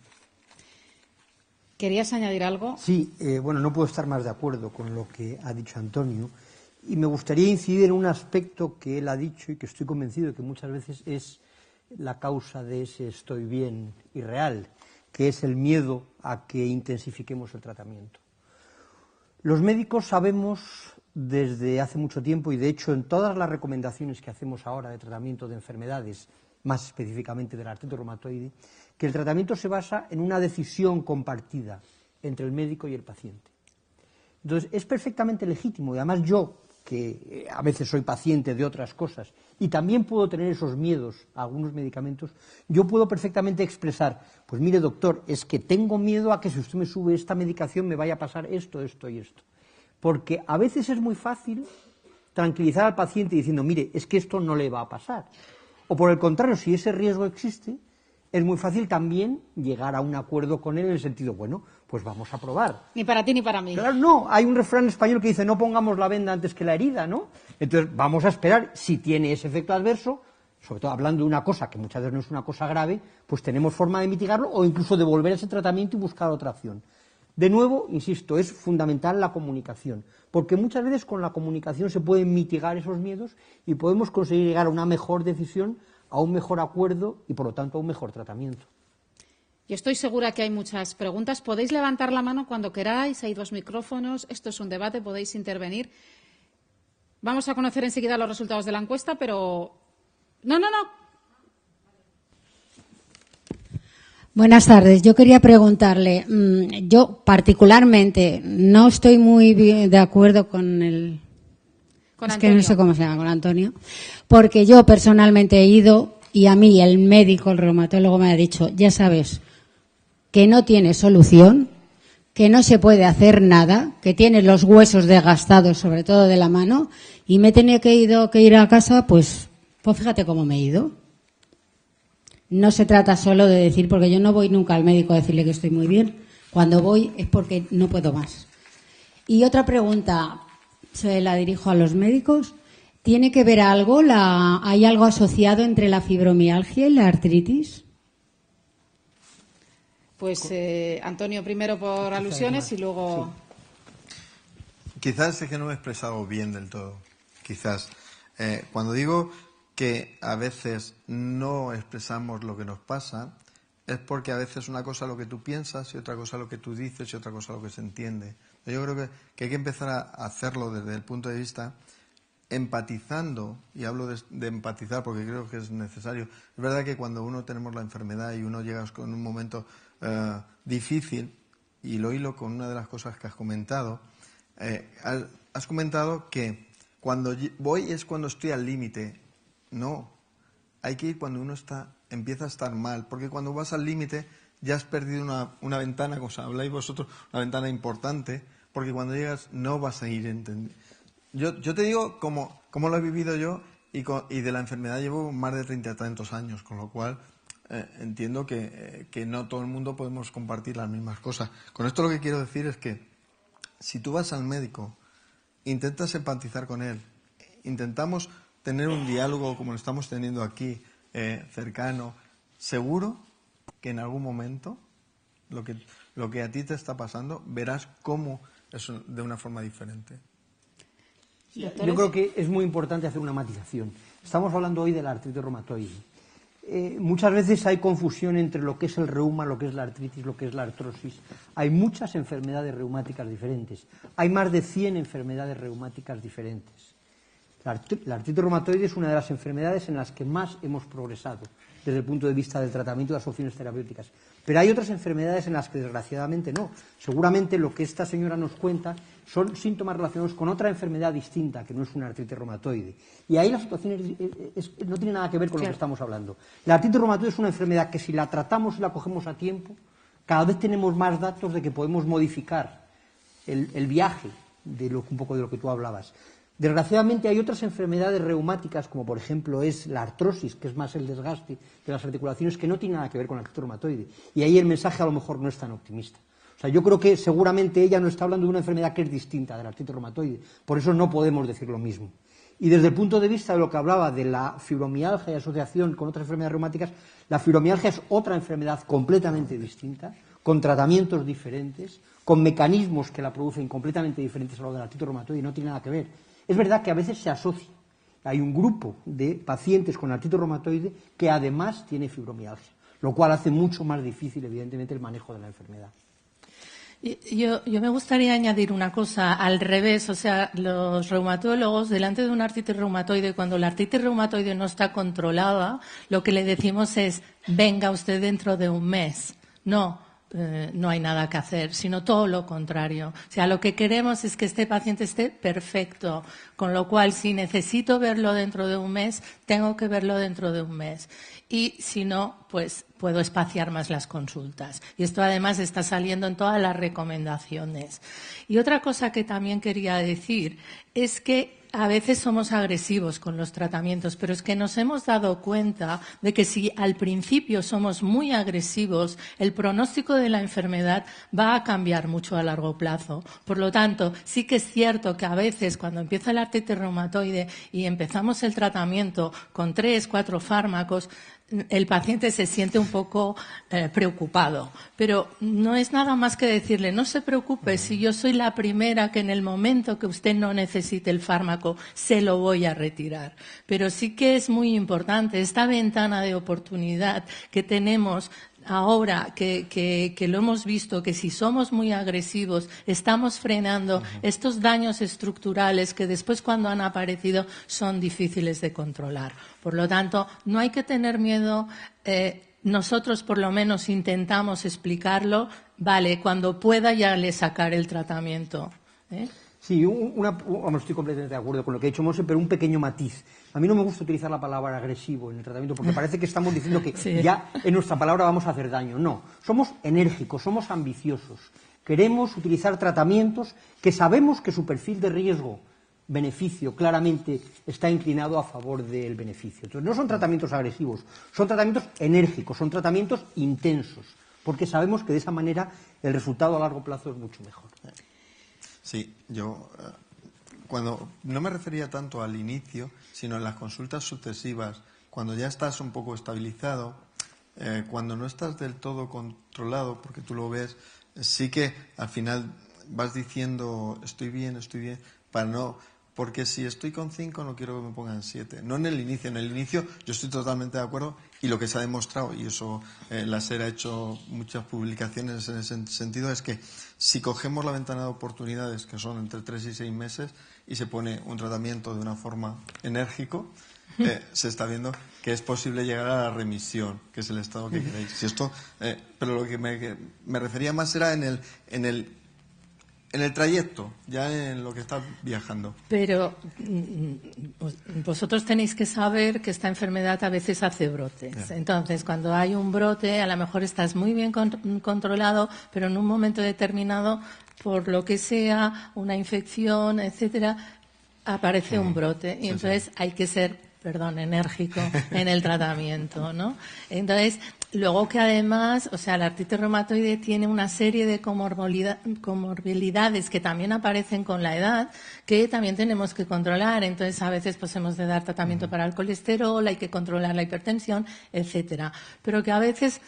¿Querías añadir algo? Sí, bueno, no puedo estar más de acuerdo con lo que ha dicho Antonio, y me gustaría incidir en un aspecto que él ha dicho y que estoy convencido de que muchas veces es la causa de ese estoy bien irreal, que es el miedo a que intensifiquemos el tratamiento. Los médicos sabemos desde hace mucho tiempo, y de hecho en todas las recomendaciones que hacemos ahora de tratamiento de enfermedades, más específicamente de la artritis reumatoide, que el tratamiento se basa en una decisión compartida entre el médico y el paciente. Entonces es perfectamente legítimo, y además yo, que a veces soy paciente de otras cosas y también puedo tener esos miedos a algunos medicamentos, yo puedo perfectamente expresar, pues mire doctor, es que tengo miedo a que si usted me sube esta medicación me vaya a pasar esto, esto y esto. Porque a veces es muy fácil tranquilizar al paciente diciendo, mire, es que esto no le va a pasar. O por el contrario, si ese riesgo existe, es muy fácil también llegar a un acuerdo con él en el sentido, bueno, pues vamos a probar. Ni para ti ni para mí. Claro, no, hay un refrán español que dice, no pongamos la venda antes que la herida, ¿no? Entonces vamos a esperar, si tiene ese efecto adverso, sobre todo hablando de una cosa que muchas veces no es una cosa grave, pues tenemos forma de mitigarlo o incluso de volver a ese tratamiento y buscar otra opción. De nuevo, insisto, es fundamental la comunicación, porque muchas veces con la comunicación se pueden mitigar esos miedos y podemos conseguir llegar a una mejor decisión, a un mejor acuerdo y, por lo tanto, a un mejor tratamiento. Yo estoy segura que hay muchas preguntas. Podéis levantar la mano cuando queráis, hay 2 micrófonos, esto es un debate, podéis intervenir. Vamos a conocer enseguida los resultados de la encuesta, pero... No. Buenas tardes. Yo quería preguntarle, yo particularmente no estoy muy de acuerdo con el... Con es Antonio. que no sé cómo se llama, con Antonio, porque yo personalmente he ido y a mí el médico, el reumatólogo me ha dicho, ya sabes, que no tiene solución, que no se puede hacer nada, que tienes los huesos desgastados, sobre todo de la mano, y me he tenido que ir a casa, pues fíjate cómo me he ido. No se trata solo de decir, porque yo no voy nunca al médico a decirle que estoy muy bien. Cuando voy es porque no puedo más. Y otra pregunta, se la dirijo a los médicos. ¿Tiene que ver algo, hay algo asociado entre la fibromialgia y la artritis? Pues Antonio, primero por alusiones y luego... Sí. Quizás es que no me he expresado bien del todo. Quizás. Cuando digo que a veces no expresamos lo que nos pasa, es porque a veces una cosa es lo que tú piensas y otra cosa es lo que tú dices y otra cosa es lo que se entiende. Yo creo que hay que empezar a hacerlo desde el punto de vista empatizando, y hablo de empatizar porque creo que es necesario. Es verdad que cuando uno tenemos la enfermedad y uno llega con un momento difícil, y lo hilo con una de las cosas que has comentado, has comentado que cuando voy es cuando estoy al límite. No, hay que ir cuando uno empieza a estar mal, porque cuando vas al límite ya has perdido una ventana, como habláis vosotros, una ventana importante, porque cuando llegas no vas a ir entendiendo. Yo te digo cómo lo he vivido yo, y de la enfermedad llevo más de 30 y tantos años, con lo cual entiendo que no todo el mundo podemos compartir las mismas cosas. Con esto lo que quiero decir es que si tú vas al médico, intentas empatizar con él, intentamos tener un diálogo como lo estamos teniendo aquí, cercano, seguro que en algún momento lo que a ti te está pasando verás cómo es de una forma diferente. Yo creo que es muy importante hacer una matización. Estamos hablando hoy de la artritis reumatoide. Muchas veces hay confusión entre lo que es el reuma, lo que es la artritis, lo que es la artrosis. Hay muchas enfermedades reumáticas diferentes. Hay más de 100 enfermedades reumáticas diferentes. La artritis reumatoide es una de las enfermedades en las que más hemos progresado desde el punto de vista del tratamiento y las opciones terapéuticas. Pero hay otras enfermedades en las que desgraciadamente no. Seguramente lo que esta señora nos cuenta son síntomas relacionados con otra enfermedad distinta, que no es una artritis reumatoide. Y ahí la situación no tiene nada que ver con lo que estamos hablando. La artritis reumatoide es una enfermedad que si la tratamos y la cogemos a tiempo, cada vez tenemos más datos de que podemos modificar el viaje un poco de lo que tú hablabas. Desgraciadamente hay otras enfermedades reumáticas, como por ejemplo es la artrosis, que es más el desgaste de las articulaciones, que no tiene nada que ver con la artritis reumatoide. Y ahí el mensaje a lo mejor no es tan optimista. O sea, yo creo que seguramente ella no está hablando de una enfermedad que es distinta de la artritis reumatoide. Por eso no podemos decir lo mismo. Y desde el punto de vista de lo que hablaba de la fibromialgia y asociación con otras enfermedades reumáticas, la fibromialgia es otra enfermedad completamente distinta, con tratamientos diferentes, con mecanismos que la producen completamente diferentes a los de la artritis reumatoide y no tiene nada que ver. Es verdad que a veces se asocia. Hay un grupo de pacientes con artritis reumatoide que además tiene fibromialgia, lo cual hace mucho más difícil, evidentemente, el manejo de la enfermedad. Yo me gustaría añadir una cosa al revés, o sea, los reumatólogos delante de una artritis reumatoide, cuando la artritis reumatoide no está controlada, lo que le decimos es, venga usted dentro de un mes. No hay nada que hacer, sino todo lo contrario. O sea, lo que queremos es que este paciente esté perfecto, con lo cual, si necesito verlo dentro de un mes, tengo que verlo dentro de un mes. Y si no, pues puedo espaciar más las consultas. Y esto además está saliendo en todas las recomendaciones. Y otra cosa que también quería decir es que a veces somos agresivos con los tratamientos, pero es que nos hemos dado cuenta de que si al principio somos muy agresivos, el pronóstico de la enfermedad va a cambiar mucho a largo plazo. Por lo tanto, sí que es cierto que a veces cuando empieza la artritis reumatoide y empezamos el tratamiento con 3, 4 fármacos, el paciente se siente un poco preocupado, pero no es nada más que decirle, no se preocupe, si yo soy la primera que en el momento que usted no necesite el fármaco se lo voy a retirar. Pero sí que es muy importante esta ventana de oportunidad que tenemos ahora que lo hemos visto, que si somos muy agresivos estamos frenando estos daños estructurales que después cuando han aparecido son difíciles de controlar. Por lo tanto, no hay que tener miedo. Nosotros por lo menos intentamos explicarlo. Vale, cuando pueda ya le sacaré el tratamiento. Sí, estoy completamente de acuerdo con lo que ha dicho Monse, pero un pequeño matiz. A mí no me gusta utilizar la palabra agresivo en el tratamiento porque parece que estamos diciendo que ya en nuestra palabra vamos a hacer daño. No, somos enérgicos, somos ambiciosos. Queremos utilizar tratamientos que sabemos que su perfil de riesgo-beneficio claramente está inclinado a favor del beneficio. Entonces, no son tratamientos agresivos, son tratamientos enérgicos, son tratamientos intensos, porque sabemos que de esa manera el resultado a largo plazo es mucho mejor. Sí, yo cuando no me refería tanto al inicio, sino en las consultas sucesivas, cuando ya estás un poco estabilizado, cuando no estás del todo controlado, porque tú lo ves, sí que al final vas diciendo estoy bien, porque si estoy con 5 no quiero que me pongan 7. No en el inicio yo estoy totalmente de acuerdo y lo que se ha demostrado, y eso la SER ha hecho muchas publicaciones en ese sentido, es que si cogemos la ventana de oportunidades, que son entre 3 y 6 meses, y se pone un tratamiento de una forma enérgico, se está viendo que es posible llegar a la remisión, que es el estado que queréis. Si esto, pero lo que me refería más era en el trayecto, ya en lo que está viajando. Pero vosotros tenéis que saber que esta enfermedad a veces hace brotes. Entonces, cuando hay un brote, a lo mejor estás muy bien controlado, pero en un momento determinado, por lo que sea, una infección, etcétera, aparece un brote. Y entonces hay que ser, enérgico en el tratamiento, ¿no? Entonces, luego que además, o sea, la artritis reumatoide tiene una serie de comorbilidades que también aparecen con la edad, que también tenemos que controlar. Entonces, a veces pues hemos de dar tratamiento para el colesterol, hay que controlar la hipertensión, etcétera. Pero que a veces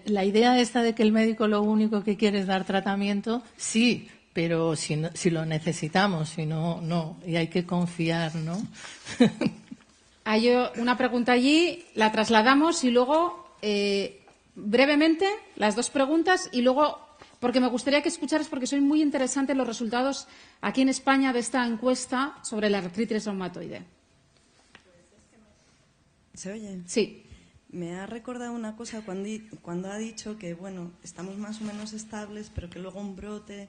la idea esta de que el médico lo único que quiere es dar tratamiento, sí, pero si lo necesitamos, si no, no. Y hay que confiar, ¿no? Hay una pregunta allí, la trasladamos y luego, brevemente, las dos preguntas y luego porque me gustaría que escucharas, porque son muy interesantes los resultados aquí en España de esta encuesta sobre la artritis reumatoide. ¿Se oye? Sí. Me ha recordado una cosa cuando ha dicho que, bueno, estamos más o menos estables, pero que luego un brote,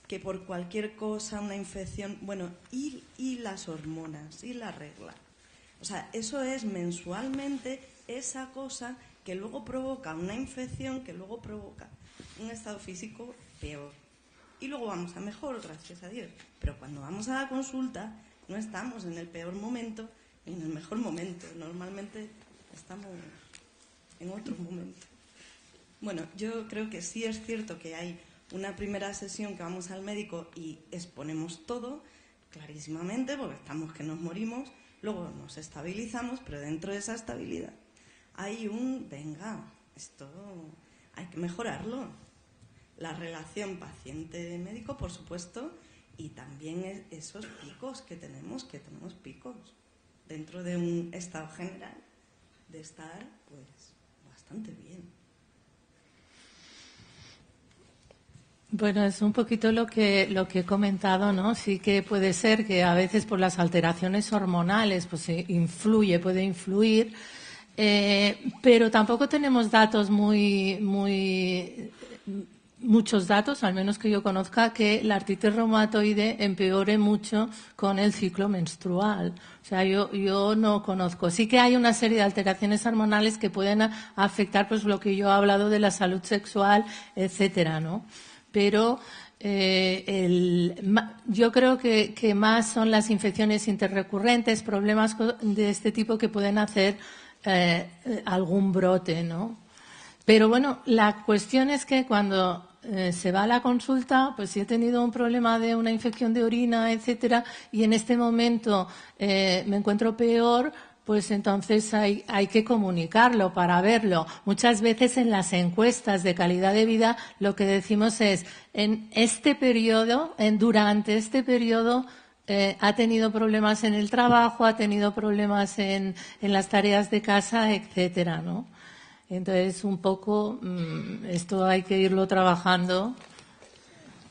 que por cualquier cosa, una infección, bueno, y las hormonas, y la regla. O sea, eso es mensualmente esa cosa que luego provoca una infección, que luego provoca un estado físico peor. Y luego vamos a mejor, gracias a Dios. Pero cuando vamos a la consulta, no estamos en el peor momento ni en el mejor momento. Normalmente estamos en otro momento. Bueno, yo creo que sí es cierto que hay una primera sesión que vamos al médico y exponemos todo clarísimamente, porque estamos que nos morimos, luego nos estabilizamos, pero dentro de esa estabilidad hay venga, esto hay que mejorarlo. La relación paciente-médico, por supuesto, y también esos picos que tenemos picos dentro de un estado general de estar, pues, bastante bien. Bueno, es un poquito lo que he comentado, ¿no? Sí que puede ser que a veces por las alteraciones hormonales pues puede influir, pero tampoco tenemos datos muchos datos, al menos que yo conozca, que la artritis reumatoide empeore mucho con el ciclo menstrual. O sea, yo no conozco. Sí que hay una serie de alteraciones hormonales que pueden afectar, pues, lo que yo he hablado de la salud sexual, etcétera, ¿no? Pero yo creo que más son las infecciones interrecurrentes, problemas de este tipo que pueden hacer algún brote, ¿no? Pero bueno, la cuestión es que cuando se va a la consulta, pues si he tenido un problema de una infección de orina, etcétera, y en este momento me encuentro peor, pues entonces hay que comunicarlo para verlo. Muchas veces en las encuestas de calidad de vida lo que decimos es, durante este periodo ha tenido problemas en el trabajo, ha tenido problemas en las tareas de casa, etcétera, ¿no? Entonces, un poco esto hay que irlo trabajando.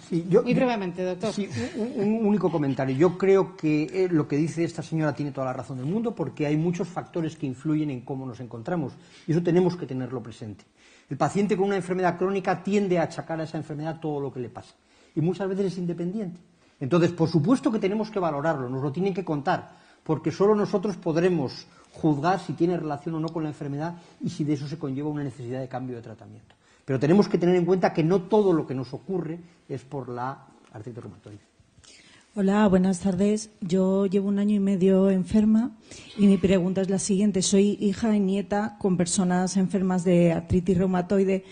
Sí, muy brevemente, doctor. Sí, un único comentario. Yo creo que lo que dice esta señora tiene toda la razón del mundo, porque hay muchos factores que influyen en cómo nos encontramos, y eso tenemos que tenerlo presente. El paciente con una enfermedad crónica tiende a achacar a esa enfermedad todo lo que le pasa, y muchas veces es independiente. Entonces, por supuesto que tenemos que valorarlo, nos lo tienen que contar, porque solo nosotros podremos juzgar si tiene relación o no con la enfermedad y si de eso se conlleva una necesidad de cambio de tratamiento. Pero tenemos que tener en cuenta que no todo lo que nos ocurre es por la artritis reumatoide. Hola, buenas tardes. Yo llevo 1 año y medio enferma y mi pregunta es la siguiente. Soy hija y nieta con personas enfermas de artritis reumatoide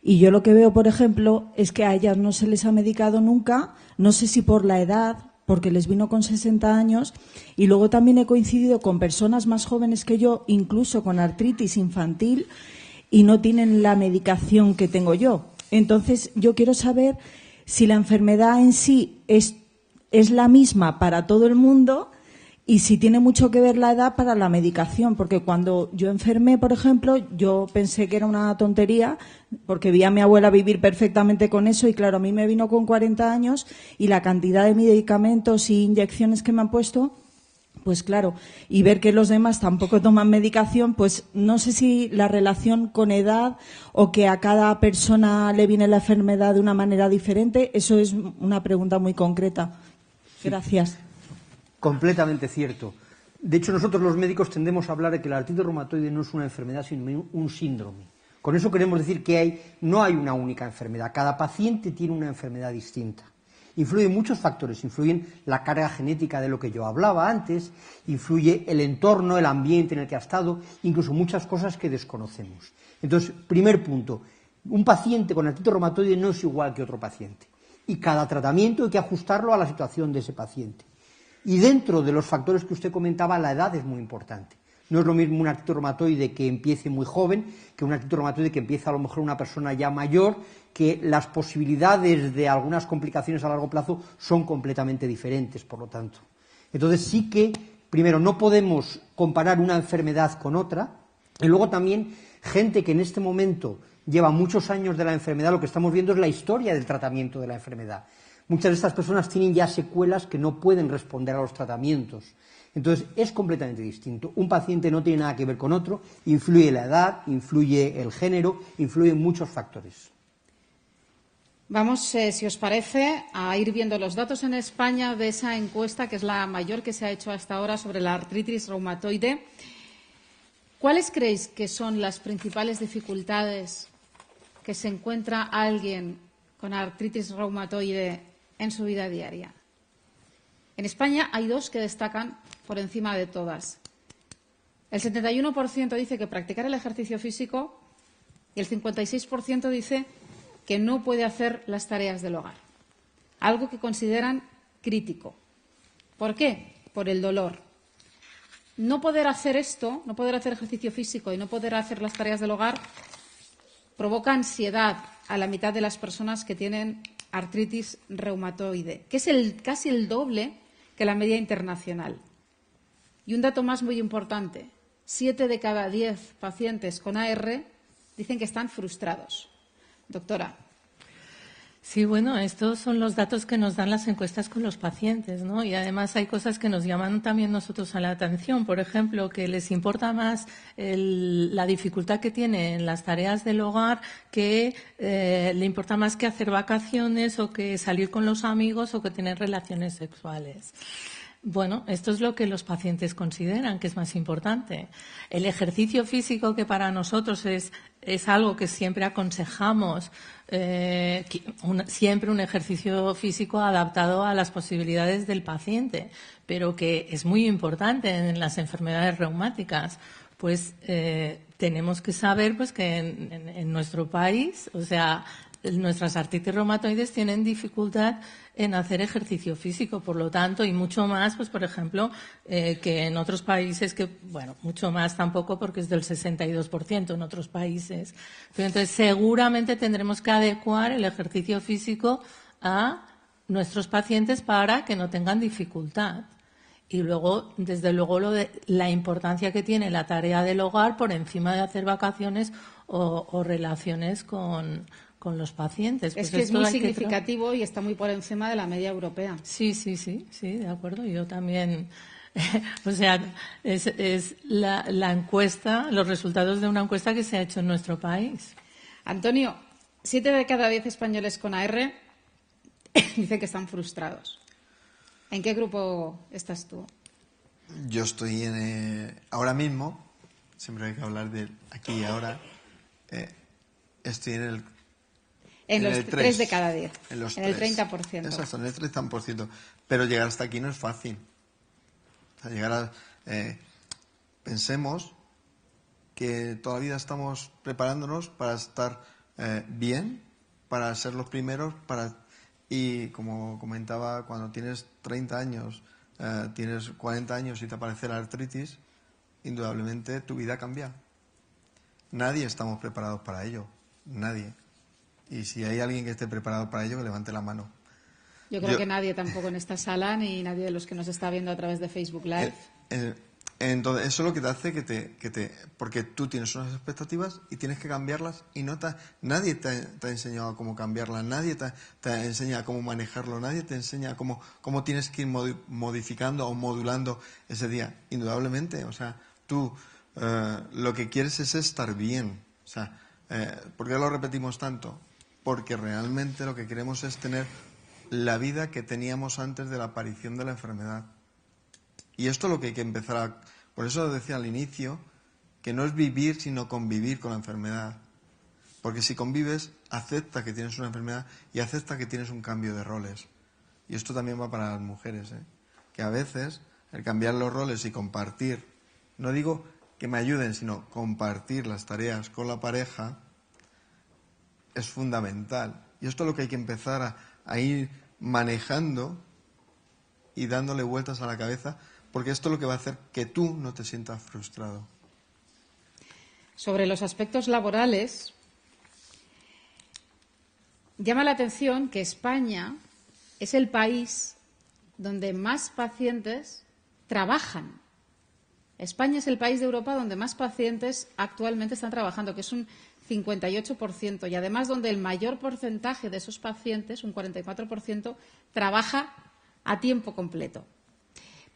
y yo lo que veo, por ejemplo, es que a ellas no se les ha medicado nunca, no sé si por la edad, porque les vino con 60 años, y luego también he coincidido con personas más jóvenes que yo, incluso con artritis infantil, y no tienen la medicación que tengo yo. Entonces, yo quiero saber si la enfermedad en sí es la misma para todo el mundo y si tiene mucho que ver la edad para la medicación, porque cuando yo enfermé, por ejemplo, yo pensé que era una tontería, porque vi a mi abuela vivir perfectamente con eso y claro, a mí me vino con 40 años y la cantidad de medicamentos y inyecciones que me han puesto, pues claro, y ver que los demás tampoco toman medicación, pues no sé si la relación con edad o que a cada persona le viene la enfermedad de una manera diferente, eso es una pregunta muy concreta. Gracias. Sí. Completamente cierto. De hecho, nosotros los médicos tendemos a hablar de que la artritis reumatoide no es una enfermedad, sino un síndrome. Con eso queremos decir que no hay una única enfermedad. Cada paciente tiene una enfermedad distinta. Influyen muchos factores. Influyen la carga genética de lo que yo hablaba antes, influye el entorno, el ambiente en el que ha estado, incluso muchas cosas que desconocemos. Entonces, primer punto, un paciente con artritis reumatoide no es igual que otro paciente. Y cada tratamiento hay que ajustarlo a la situación de ese paciente. Y dentro de los factores que usted comentaba, la edad es muy importante. No es lo mismo una artritis reumatoide que empiece muy joven que una artritis reumatoide que empieza a lo mejor una persona ya mayor, que las posibilidades de algunas complicaciones a largo plazo son completamente diferentes, por lo tanto. Entonces sí que, primero, no podemos comparar una enfermedad con otra, y luego también gente que en este momento lleva muchos años de la enfermedad, lo que estamos viendo es la historia del tratamiento de la enfermedad. Muchas de estas personas tienen ya secuelas que no pueden responder a los tratamientos. Entonces, es completamente distinto. Un paciente no tiene nada que ver con otro, influye la edad, influye el género, influyen muchos factores. Vamos, si os parece, a ir viendo los datos en España de esa encuesta, que es la mayor que se ha hecho hasta ahora sobre la artritis reumatoide. ¿Cuáles creéis que son las principales dificultades que se encuentra alguien con artritis reumatoide en su vida diaria? En España hay dos que destacan por encima de todas. El 71% dice que practicar el ejercicio físico y el 56% dice que no puede hacer las tareas del hogar. Algo que consideran crítico. ¿Por qué? Por el dolor. No poder hacer esto, no poder hacer ejercicio físico y no poder hacer las tareas del hogar provoca ansiedad a la mitad de las personas que tienen artritis reumatoide, que es casi el doble que la media internacional. Y un dato más muy importante, 7 de cada 10 pacientes con AR dicen que están frustrados. Doctora. Sí, bueno, estos son los datos que nos dan las encuestas con los pacientes, ¿no? Y además hay cosas que nos llaman también nosotros a la atención. Por ejemplo, que les importa más la dificultad que tiene en las tareas del hogar, que le importa más que hacer vacaciones o que salir con los amigos o que tener relaciones sexuales. Bueno, esto es lo que los pacientes consideran que es más importante. El ejercicio físico, que para nosotros es algo que siempre aconsejamos, siempre un ejercicio físico adaptado a las posibilidades del paciente, pero que es muy importante en las enfermedades reumáticas. Pues tenemos que saber pues que en nuestro país, o sea, nuestras artritis reumatoides tienen dificultad en hacer ejercicio físico, por lo tanto, y mucho más, pues por ejemplo, que en otros países que, bueno, mucho más tampoco porque es del 62% en otros países. Pero entonces seguramente tendremos que adecuar el ejercicio físico a nuestros pacientes para que no tengan dificultad. Y luego, desde luego, la importancia que tiene la tarea del hogar por encima de hacer vacaciones o relaciones con los pacientes. Es que es muy significativo y está muy por encima de la media europea. Sí, de acuerdo. Yo también, o sea, es la encuesta, los resultados de una encuesta que se ha hecho en nuestro país. Antonio, 7 de cada 10 españoles con AR dicen que están frustrados. ¿En qué grupo estás tú? Yo estoy ahora mismo, siempre hay que hablar de aquí y ahora, estoy en los 3 de cada 10, en los el 3. 30%. Exacto, en el 30%. Pero llegar hasta aquí no es fácil. O sea, llegar pensemos que toda la vida estamos preparándonos para estar bien, para ser los primeros, y como comentaba, cuando tienes 30 años, tienes 40 años y te aparece la artritis, indudablemente tu vida cambia. Nadie estamos preparados para ello, nadie. Y si hay alguien que esté preparado para ello, que levante la mano. Yo creo que nadie tampoco en esta sala, ni nadie de los que nos está viendo a través de Facebook Live. Entonces, eso es lo que te hace porque tú tienes unas expectativas y tienes que cambiarlas y nadie te ha enseñado cómo cambiarlas, nadie te enseña cómo manejarlo, nadie te enseña cómo tienes que ir modificando o modulando ese día. Indudablemente, o sea, tú lo que quieres es estar bien. O sea, ¿por qué lo repetimos tanto? Porque realmente lo que queremos es tener la vida que teníamos antes de la aparición de la enfermedad. Y esto es lo que hay que empezar Por eso decía al inicio que no es vivir, sino convivir con la enfermedad. Porque si convives, acepta que tienes una enfermedad y acepta que tienes un cambio de roles. Y esto también va para las mujeres, que a veces el cambiar los roles y compartir, no digo que me ayuden, sino compartir las tareas con la pareja, es fundamental. Y esto es lo que hay que empezar a ir manejando y dándole vueltas a la cabeza, porque esto es lo que va a hacer que tú no te sientas frustrado. Sobre los aspectos laborales, llama la atención que España es el país donde más pacientes trabajan. España es el país de Europa donde más pacientes actualmente están trabajando, que es un 58%, y además donde el mayor porcentaje de esos pacientes, un 44%, trabaja a tiempo completo.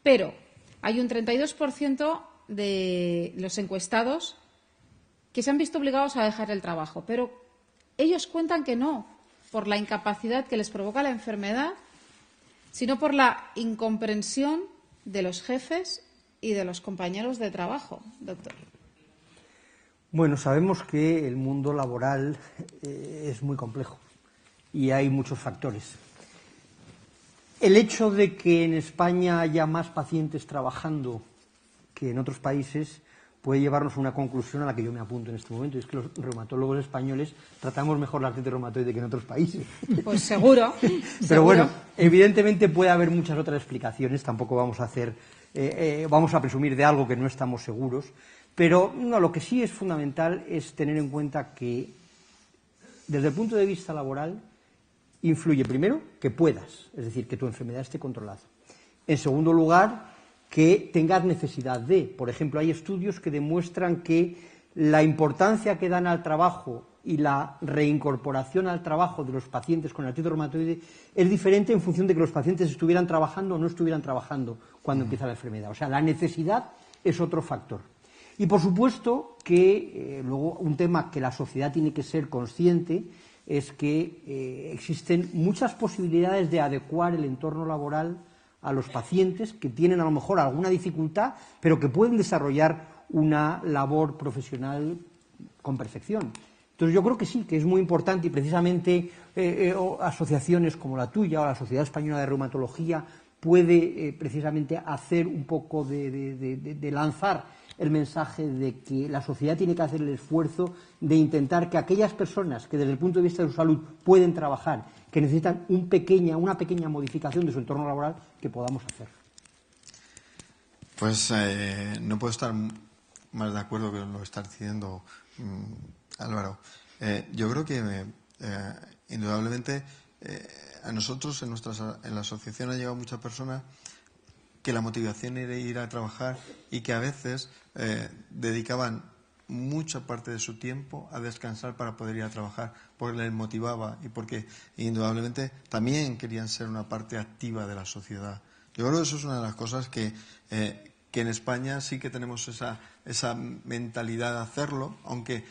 Pero hay un 32% de los encuestados que se han visto obligados a dejar el trabajo, pero ellos cuentan que no por la incapacidad que les provoca la enfermedad, sino por la incomprensión de los jefes y de los compañeros de trabajo, doctor. Bueno, sabemos que el mundo laboral es muy complejo y hay muchos factores. El hecho de que en España haya más pacientes trabajando que en otros países puede llevarnos a una conclusión a la que yo me apunto en este momento, y es que los reumatólogos españoles tratamos mejor la artritis reumatoide que en otros países. Pues seguro. Pero bueno, evidentemente puede haber muchas otras explicaciones, tampoco vamos a vamos a presumir de algo que no estamos seguros, pero no, lo que sí es fundamental es tener en cuenta que desde el punto de vista laboral influye primero que puedas, es decir, que tu enfermedad esté controlada. En segundo lugar, que tengas necesidad de. Por ejemplo, hay estudios que demuestran que la importancia que dan al trabajo y la reincorporación al trabajo de los pacientes con artritis reumatoide es diferente en función de que los pacientes estuvieran trabajando o no estuvieran trabajando cuando empieza la enfermedad. O sea, la necesidad es otro factor. Y por supuesto que luego un tema que la sociedad tiene que ser consciente es que existen muchas posibilidades de adecuar el entorno laboral a los pacientes que tienen a lo mejor alguna dificultad, pero que pueden desarrollar una labor profesional con perfección. Entonces yo creo que sí, que es muy importante, y precisamente asociaciones como la tuya o la Sociedad Española de Reumatología puede precisamente hacer un poco de lanzar el mensaje de que la sociedad tiene que hacer el esfuerzo de intentar que aquellas personas que desde el punto de vista de su salud pueden trabajar, que necesitan una pequeña modificación de su entorno laboral, que podamos hacer. Pues no puedo estar más de acuerdo con lo que está diciendo Álvaro. Yo creo que indudablemente a nosotros en la asociación ha llegado muchas personas que la motivación era ir a trabajar y que a veces dedicaban mucha parte de su tiempo a descansar para poder ir a trabajar, porque les motivaba y porque indudablemente también querían ser una parte activa de la sociedad. Yo creo que eso es una de las cosas que en España sí que tenemos esa mentalidad de hacerlo, aunque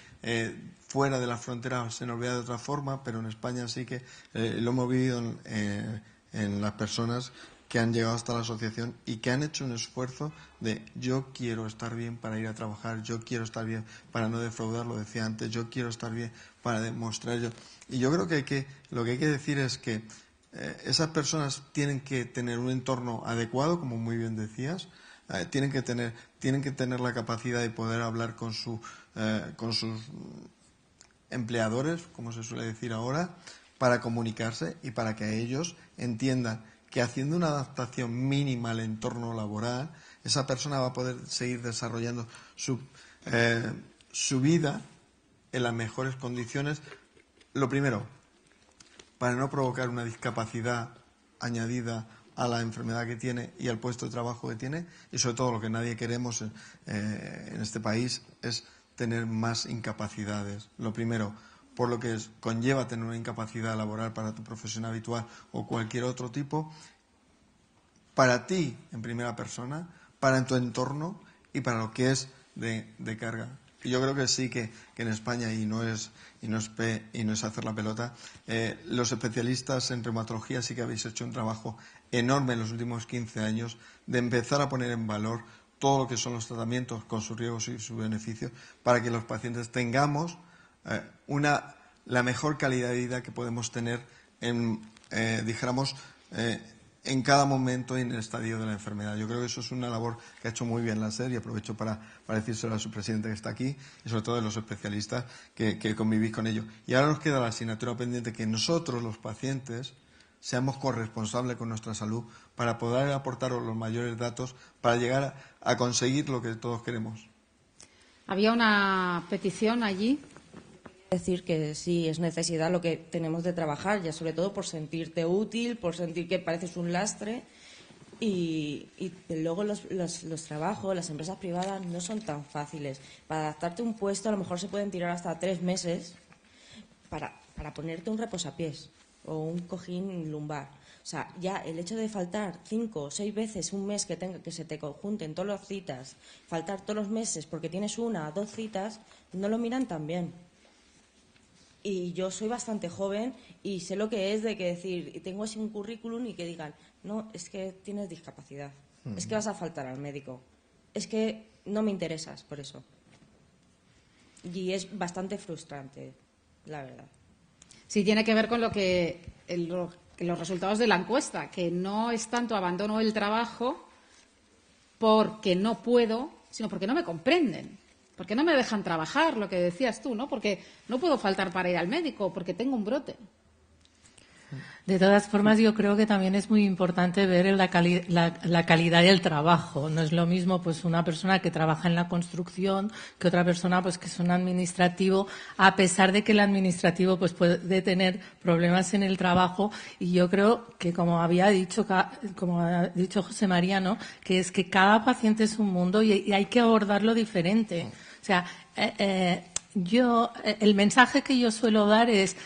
fuera de las fronteras se nos vea de otra forma, pero en España sí que lo hemos vivido en las personas que han llegado hasta la asociación y que han hecho un esfuerzo de yo quiero estar bien para ir a trabajar, yo quiero estar bien para no defraudar, lo decía antes, yo quiero estar bien para demostrar yo. Y yo creo que lo que hay que decir es que esas personas tienen que tener un entorno adecuado, como muy bien decías, tienen que tener la capacidad de poder hablar con sus empleadores, como se suele decir ahora, para comunicarse y para que ellos entiendan que haciendo una adaptación mínima al entorno laboral, esa persona va a poder seguir desarrollando su vida en las mejores condiciones. Lo primero, para no provocar una discapacidad añadida a la enfermedad que tiene y al puesto de trabajo que tiene, y sobre todo lo que nadie queremos en este país es tener más incapacidades. Lo primero, por lo que conlleva tener una incapacidad laboral para tu profesión habitual o cualquier otro tipo, para ti en primera persona, para tu entorno y para lo que es de carga. Y yo creo que sí que en España, y no es hacer la pelota, los especialistas en reumatología sí que habéis hecho un trabajo enorme en los últimos 15 años de empezar a poner en valor todo lo que son los tratamientos con sus riesgos y sus beneficios para que los pacientes tengamos la mejor calidad de vida que podemos tener en cada momento y en el estadio de la enfermedad. Yo creo que eso es una labor que ha hecho muy bien la SER y aprovecho para decírselo a su presidente que está aquí y sobre todo a los especialistas que convivís con ellos. Y ahora nos queda la asignatura pendiente que nosotros, los pacientes, seamos corresponsables con nuestra salud para poder aportaros los mayores datos para llegar a conseguir lo que todos queremos. Había una petición allí. Decir que sí es necesidad lo que tenemos de trabajar, ya sobre todo por sentirte útil, por sentir que pareces un lastre Y luego los trabajos, las empresas privadas no son tan fáciles. Para adaptarte a un puesto a lo mejor se pueden tirar hasta 3 meses para ponerte un reposapiés o un cojín lumbar. O sea, ya el hecho de faltar 5 o 6 veces un mes que se te conjunten todas las citas, faltar todos los meses porque tienes 1 o 2 citas, no lo miran tan bien. Y yo soy bastante joven y sé lo que es de que decir, tengo así un currículum y que digan, no, es que tienes discapacidad, es que vas a faltar al médico, es que no me interesas por eso. Y es bastante frustrante, la verdad. Sí, tiene que ver con los resultados de la encuesta, que no es tanto abandono del trabajo porque no puedo, sino porque no me comprenden. Porque no me dejan trabajar, lo que decías tú, ¿no? Porque no puedo faltar para ir al médico, porque tengo un brote. De todas formas, yo creo que también es muy importante ver la calidad del trabajo. No es lo mismo pues una persona que trabaja en la construcción que otra persona pues que es un administrativo, a pesar de que el administrativo pues puede tener problemas en el trabajo. Y yo creo que, como ha dicho José María, ¿no?, que es que cada paciente es un mundo y hay que abordarlo diferente. O sea, el mensaje que yo suelo dar es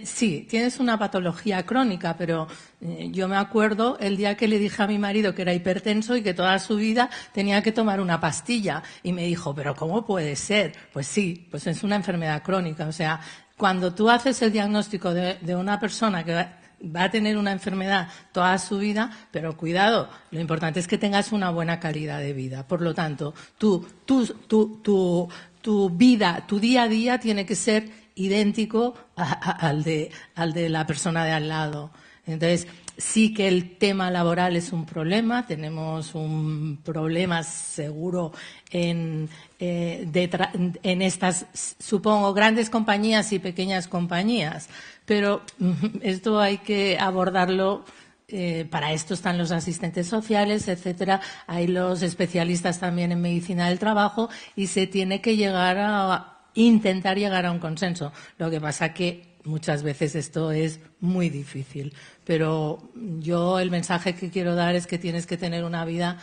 sí, tienes una patología crónica, pero yo me acuerdo el día que le dije a mi marido que era hipertenso y que toda su vida tenía que tomar una pastilla. Y me dijo, ¿pero cómo puede ser? Pues sí, pues es una enfermedad crónica. O sea, cuando tú haces el diagnóstico de una persona que va a tener una enfermedad toda su vida, pero cuidado, lo importante es que tengas una buena calidad de vida. Por lo tanto, tu vida, tu día a día tiene que ser idéntico al de la persona de al lado. Entonces, sí que el tema laboral es un problema, tenemos un problema seguro en estas, supongo, grandes compañías y pequeñas compañías, pero esto hay que abordarlo. Para esto están los asistentes sociales, etcétera. Hay los especialistas también en medicina del trabajo y se tiene que intentar llegar a un consenso. Lo que pasa que muchas veces esto es muy difícil. Pero yo el mensaje que quiero dar es que tienes que tener una vida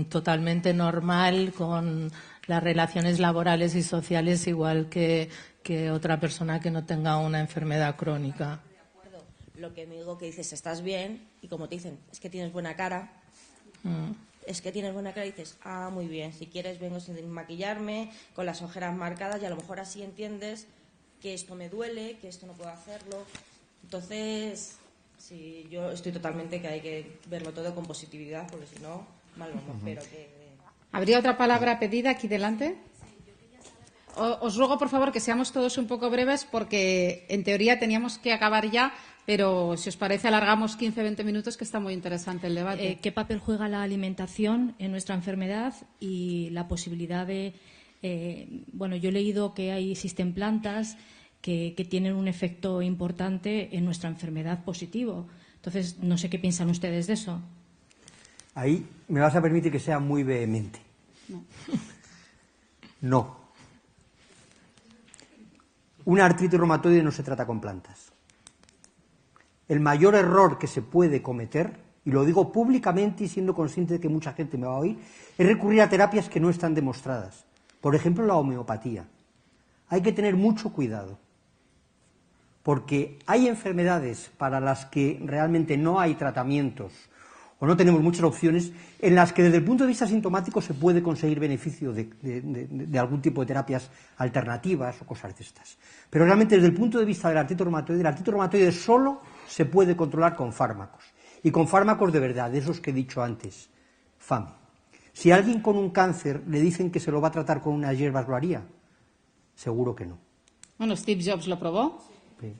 totalmente normal, con las relaciones laborales y sociales igual que otra persona que no tenga una enfermedad crónica. Lo que me digo que dices, estás bien, y como te dicen, es que tienes buena cara, es que tienes buena cara, y dices, muy bien, si quieres vengo sin maquillarme, con las ojeras marcadas, y a lo mejor así entiendes que esto me duele, que esto no puedo hacerlo. Entonces, sí, yo estoy totalmente que hay que verlo todo con positividad, porque si no, mal vamos, pero que... ¿Habría otra palabra pedida aquí delante? Os ruego, por favor, que seamos todos un poco breves, porque en teoría teníamos que acabar ya, pero si os parece alargamos 15-20 minutos, que está muy interesante el debate. ¿Qué papel juega la alimentación en nuestra enfermedad y la posibilidad de... yo he leído que existen plantas que tienen un efecto importante en nuestra enfermedad positivo. Entonces, no sé qué piensan ustedes de eso. Ahí me vas a permitir que sea muy vehemente. No. Una artritis reumatoide no se trata con plantas. El mayor error que se puede cometer, y lo digo públicamente y siendo consciente de que mucha gente me va a oír, es recurrir a terapias que no están demostradas. Por ejemplo, la homeopatía. Hay que tener mucho cuidado, porque hay enfermedades para las que realmente no hay tratamientos o no tenemos muchas opciones, en las que desde el punto de vista sintomático se puede conseguir beneficio de algún tipo de terapias alternativas o cosas de estas. Pero realmente desde el punto de vista de la artritis reumatoide solo se puede controlar con fármacos, y con fármacos de verdad, de esos que he dicho antes. FAME. Si a alguien con un cáncer le dicen que se lo va a tratar con unas hierbas, ¿lo haría? Seguro que no. Bueno, Steve Jobs lo probó, sí.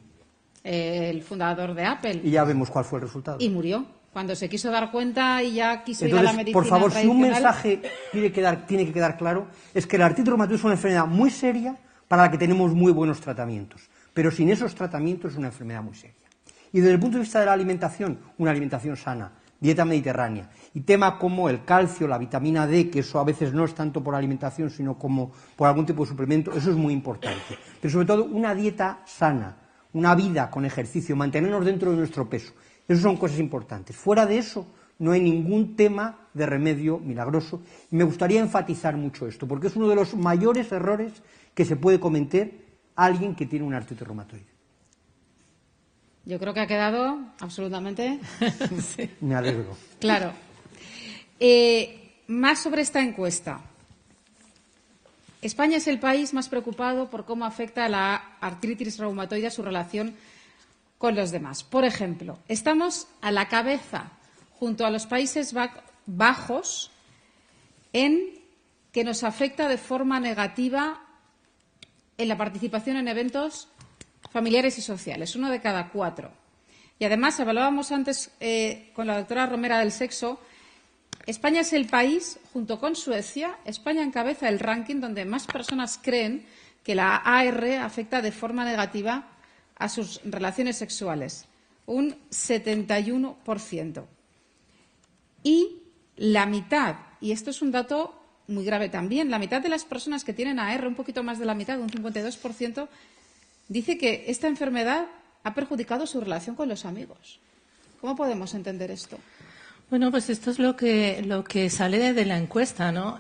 El fundador de Apple. Y ya vemos cuál fue el resultado. Y murió. Cuando se quiso dar cuenta y ya quiso Entonces, ir a la medicina por favor, si un tradicional... mensaje tiene que quedar claro, es que la artritis reumatoide es una enfermedad muy seria para la que tenemos muy buenos tratamientos, pero sin esos tratamientos es una enfermedad muy seria. Y desde el punto de vista de la alimentación, una alimentación sana, dieta mediterránea, y temas como el calcio, la vitamina D, que eso a veces no es tanto por alimentación, sino como por algún tipo de suplemento, eso es muy importante. Pero sobre todo una dieta sana, una vida con ejercicio, mantenernos dentro de nuestro peso. Esas son cosas importantes. Fuera de eso, no hay ningún tema de remedio milagroso. Y me gustaría enfatizar mucho esto, porque es uno de los mayores errores que se puede cometer a alguien que tiene una artritis reumatoide. Yo creo que ha quedado absolutamente sí. Me alegro. Claro. Más sobre esta encuesta. España es el país más preocupado por cómo afecta la artritis reumatoide a su relación con los demás. Por ejemplo, estamos a la cabeza, junto a los Países Bajos, en que nos afecta de forma negativa en la participación en eventos familiares y sociales, 1 de cada 4. Y además, evaluábamos antes con la doctora Romera del Sexo, España es el país, junto con Suecia, España encabeza el ranking donde más personas creen que la AR afecta de forma negativa a sus relaciones sexuales, un 71%. Y la mitad, y esto es un dato muy grave también, la mitad de las personas que tienen AR, un poquito más de la mitad, un 52%, dice que esta enfermedad ha perjudicado su relación con los amigos. ¿Cómo podemos entender esto? Bueno, pues esto es lo que sale de la encuesta, ¿no?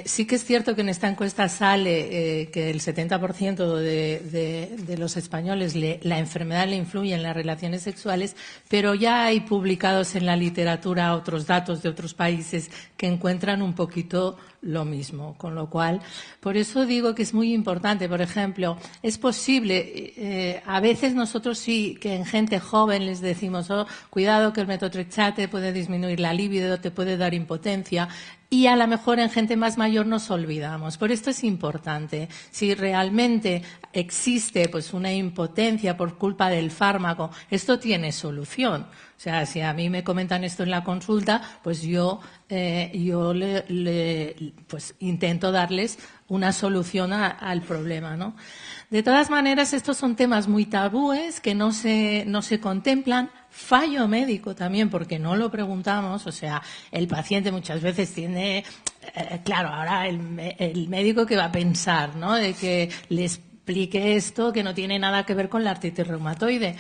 Sí que es cierto que en esta encuesta sale que el 70% de los españoles la enfermedad le influye en las relaciones sexuales, pero ya hay publicados en la literatura otros datos de otros países que encuentran un poquito lo mismo, con lo cual, por eso digo que es muy importante. Por ejemplo, es posible, a veces nosotros sí que en gente joven les decimos, cuidado que el metotrexate puede disminuir la libido, te puede dar impotencia, y a lo mejor en gente más mayor nos olvidamos. Por esto es importante. Si realmente existe pues una impotencia por culpa del fármaco, esto tiene solución. O sea, si a mí me comentan esto en la consulta, pues yo pues intento darles una solución al problema, ¿no? De todas maneras, estos son temas muy tabúes que no se contemplan. Fallo médico también, porque no lo preguntamos. O sea, el paciente muchas veces tiene, claro, ahora el médico que va a pensar, ¿no? De que le explique esto que no tiene nada que ver con la artritis reumatoide.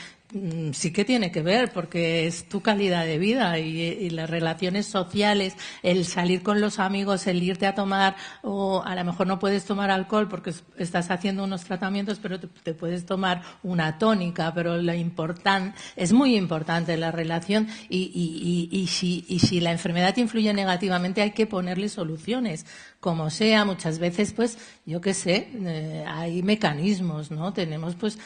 Sí que tiene que ver, porque es tu calidad de vida y las relaciones sociales, el salir con los amigos, el irte a tomar, o a lo mejor no puedes tomar alcohol porque estás haciendo unos tratamientos, pero te puedes tomar una tónica, pero es muy importante la relación y si la enfermedad te influye negativamente hay que ponerle soluciones, como sea. Muchas veces, pues, yo qué sé, hay mecanismos, ¿no? Tenemos, pues,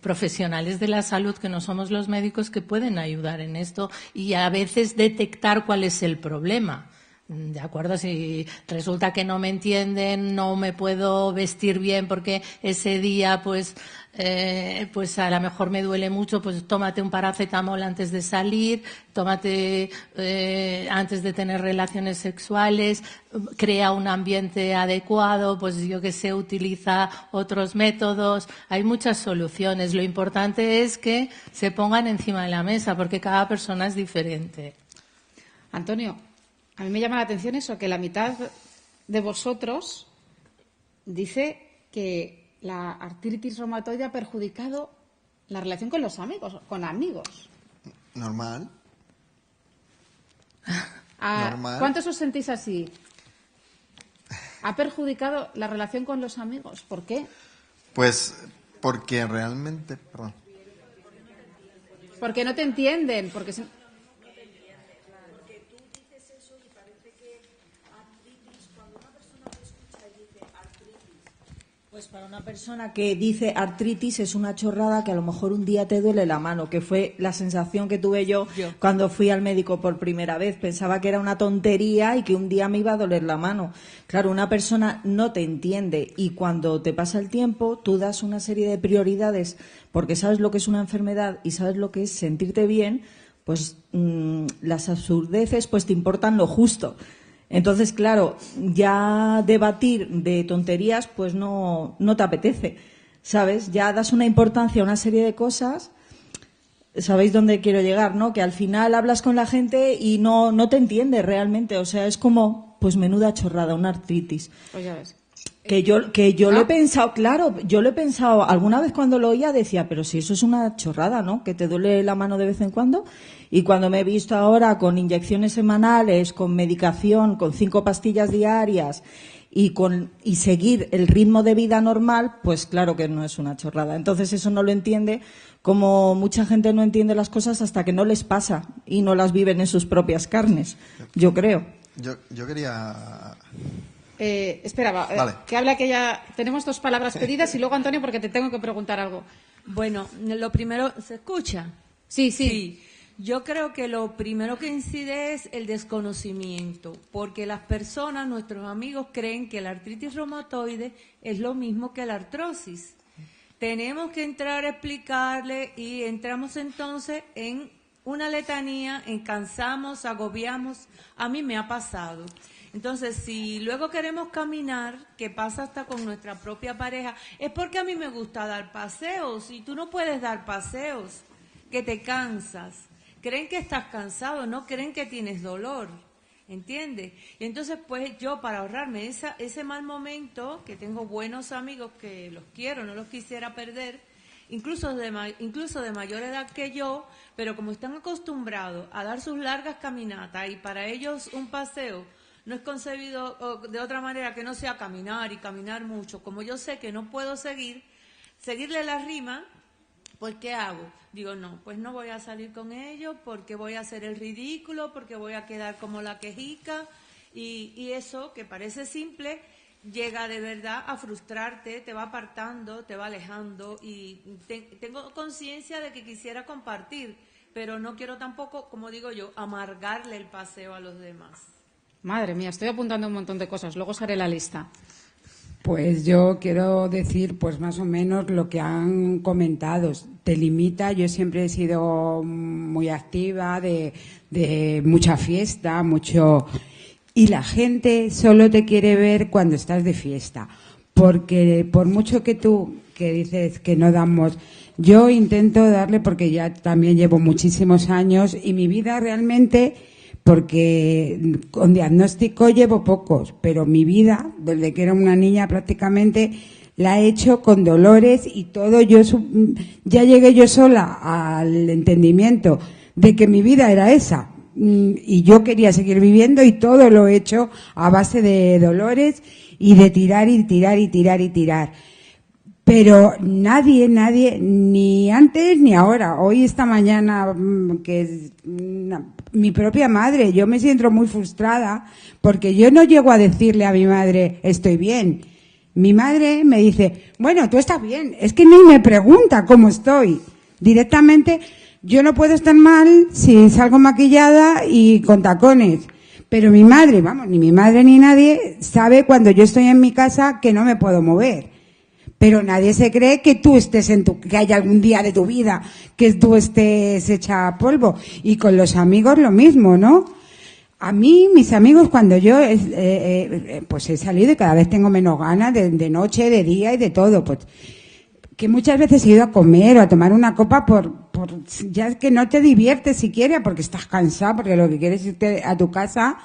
profesionales de la salud que no somos los médicos que pueden ayudar en esto y a veces detectar cuál es el problema. ¿De acuerdo? Si resulta que no me entienden, no me puedo vestir bien porque ese día pues a lo mejor me duele mucho, pues tómate un paracetamol antes de salir, tómate antes de tener relaciones sexuales, crea un ambiente adecuado, pues yo que sé, utiliza otros métodos. Hay muchas soluciones. Lo importante es que se pongan encima de la mesa porque cada persona es diferente. Antonio, a mí me llama la atención eso, que la mitad de vosotros dice que la artritis reumatoide ha perjudicado la relación con los amigos, con amigos. Normal. Normal. ¿Cuántos os sentís así? ¿Ha perjudicado la relación con los amigos? ¿Por qué? Pues porque realmente... Perdón. Porque no te entienden, porque... Pues para una persona que dice artritis es una chorrada que a lo mejor un día te duele la mano, que fue la sensación que tuve yo cuando fui al médico por primera vez. Pensaba que era una tontería y que un día me iba a doler la mano. Claro, una persona no te entiende y cuando te pasa el tiempo tú das una serie de prioridades porque sabes lo que es una enfermedad y sabes lo que es sentirte bien, pues las absurdeces pues te importan lo justo. Entonces, claro, ya debatir de tonterías pues no te apetece, ¿sabes? Ya das una importancia a una serie de cosas. ¿Sabéis dónde quiero llegar, no? Que al final hablas con la gente y no te entiende realmente. O sea, es como, pues menuda chorrada, una artritis. Pues ya ves. Que yo lo he pensado, claro, yo lo he pensado, alguna vez cuando lo oía decía, pero si eso es una chorrada, ¿no? Que te duele la mano de vez en cuando. Y cuando me he visto ahora con inyecciones semanales, con medicación, con 5 pastillas diarias y seguir el ritmo de vida normal, pues claro que no es una chorrada. Entonces eso no lo entiende, como mucha gente no entiende las cosas hasta que no les pasa y no las viven en sus propias carnes, yo creo. Yo quería... Espera, Vale. que habla que ya tenemos 2 palabras pedidas y luego Antonio, porque te tengo que preguntar algo. Bueno, lo primero, ¿se escucha? Sí. Yo creo que lo primero que incide es el desconocimiento, porque las personas, nuestros amigos, creen que la artritis reumatoide es lo mismo que la artrosis. Tenemos que entrar a explicarle y entramos entonces en una letanía, cansamos, agobiamos. A mí me ha pasado. Entonces, si luego queremos caminar, que pasa hasta con nuestra propia pareja, es porque a mí me gusta dar paseos y tú no puedes dar paseos, que te cansas. Creen que estás cansado, no creen que tienes dolor, ¿entiendes? Y entonces, pues yo, para ahorrarme ese mal momento, que tengo buenos amigos que los quiero, no los quisiera perder, incluso de mayor edad que yo, pero como están acostumbrados a dar sus largas caminatas y para ellos un paseo no es concebido de otra manera que no sea caminar y caminar mucho, como yo sé que no puedo seguirle la rima, pues ¿qué hago? Digo, no, pues no voy a salir con ellos porque voy a hacer el ridículo, porque voy a quedar como la quejica y eso que parece simple llega de verdad a frustrarte, te va apartando, te va alejando y tengo conciencia de que quisiera compartir, pero no quiero tampoco, como digo yo, amargarle el paseo a los demás. Madre mía, estoy apuntando un montón de cosas, luego os haré la lista. Pues yo quiero decir, pues más o menos lo que han comentado. Te limita, yo siempre he sido muy activa, de mucha fiesta, mucho... Y la gente solo te quiere ver cuando estás de fiesta. Porque por mucho que tú, que dices que no damos... Yo intento darle porque ya también llevo muchísimos años y mi vida realmente... Porque con diagnóstico llevo pocos, pero mi vida, desde que era una niña prácticamente, la he hecho con dolores y todo. Ya llegué yo sola al entendimiento de que mi vida era esa y yo quería seguir viviendo y todo lo he hecho a base de dolores y de tirar y tirar y tirar y tirar. Pero nadie, ni antes ni ahora. Hoy, esta mañana, que es mi propia madre, yo me siento muy frustrada porque yo no llego a decirle a mi madre, estoy bien. Mi madre me dice, bueno, tú estás bien. Es que ni me pregunta cómo estoy. Directamente, yo no puedo estar mal si salgo maquillada y con tacones. Pero mi madre, vamos, ni mi madre ni nadie sabe cuando yo estoy en mi casa que no me puedo mover. Pero nadie se cree que tú estés que haya algún día de tu vida que tú estés hecha polvo. Y con los amigos lo mismo, ¿no? A mí, mis amigos, cuando yo pues he salido y cada vez tengo menos ganas de noche, de día y de todo, pues que muchas veces he ido a comer o a tomar una copa por ya es que no te diviertes siquiera porque estás cansado, porque lo que quieres es irte a tu casa,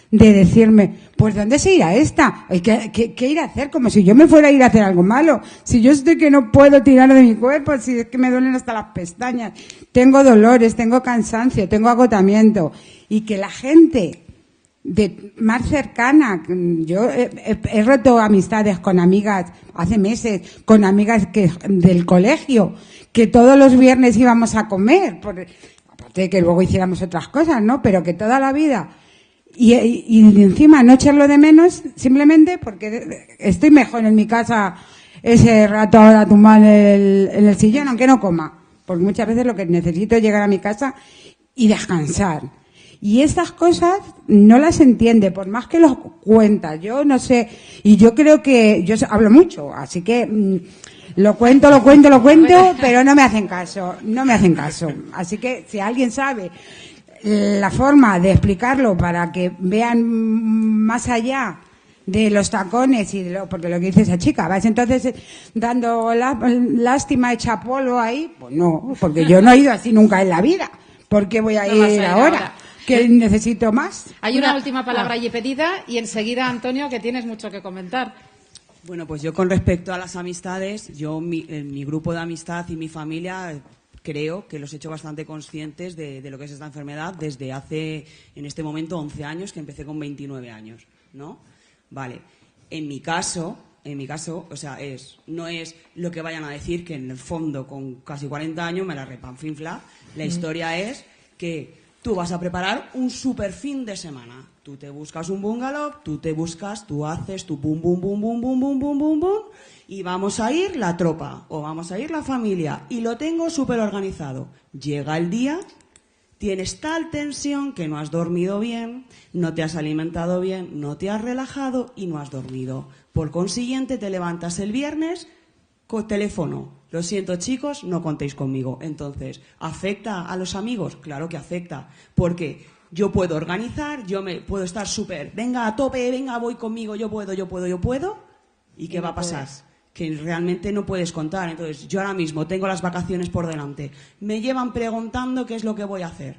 de decirme, pues ¿dónde se irá esta? ¿Qué ir a hacer? Como si yo me fuera a ir a hacer algo malo. Si yo estoy que no puedo tirar de mi cuerpo, si es que me duelen hasta las pestañas, tengo dolores, tengo cansancio, tengo agotamiento. Y que la gente más cercana, yo he roto amistades con amigas hace meses, con amigas del colegio, que todos los viernes íbamos a comer, aparte de que luego hiciéramos otras cosas, ¿no? Pero que toda la vida... Y encima no echarlo de menos simplemente porque estoy mejor en mi casa ese rato ahora tumbado en el sillón, aunque no coma. Porque muchas veces lo que necesito es llegar a mi casa y descansar. Y estas cosas no las entiende, por más que los cuenta. Yo no sé, y yo creo que yo hablo mucho, así que lo cuento, pero no me hacen caso. Así que si alguien sabe la forma de explicarlo para que vean más allá de los tacones y porque lo que dice esa chica, ¿vais entonces dando lástima hecha polvo ahí? Pues no, porque yo no he ido así nunca en la vida. ¿Por qué voy a ir ahora? Que necesito más. Hay una última palabra allí pedida y enseguida, Antonio, que tienes mucho que comentar. Bueno, pues yo con respecto a las amistades, en mi grupo de amistad y mi familia creo que los he hecho bastante conscientes de lo que es esta enfermedad desde hace, en este momento, 11 años, que empecé con 29 años, ¿no? Vale. En mi caso, o sea, no es lo que vayan a decir, que en el fondo, con casi 40 años, me la repanfinfla. La historia es que tú vas a preparar un super fin de semana. Tú te buscas un bungalow, tú haces tu bum, bum, bum, bum, bum, bum, bum, bum, bum, y vamos a ir la tropa o vamos a ir la familia. Y lo tengo súper organizado. Llega el día, tienes tal tensión que no has dormido bien, no te has alimentado bien, no te has relajado y no has dormido. Por consiguiente, te levantas el viernes con teléfono. Lo siento, chicos, no contéis conmigo. Entonces, ¿afecta a los amigos? Claro que afecta, porque yo puedo organizar, yo me puedo estar súper, venga, a tope, venga, voy conmigo, yo puedo. ¿Y qué va a pasar? Que realmente no puedes contar. Entonces, yo ahora mismo tengo las vacaciones por delante. Me llevan preguntando qué es lo que voy a hacer.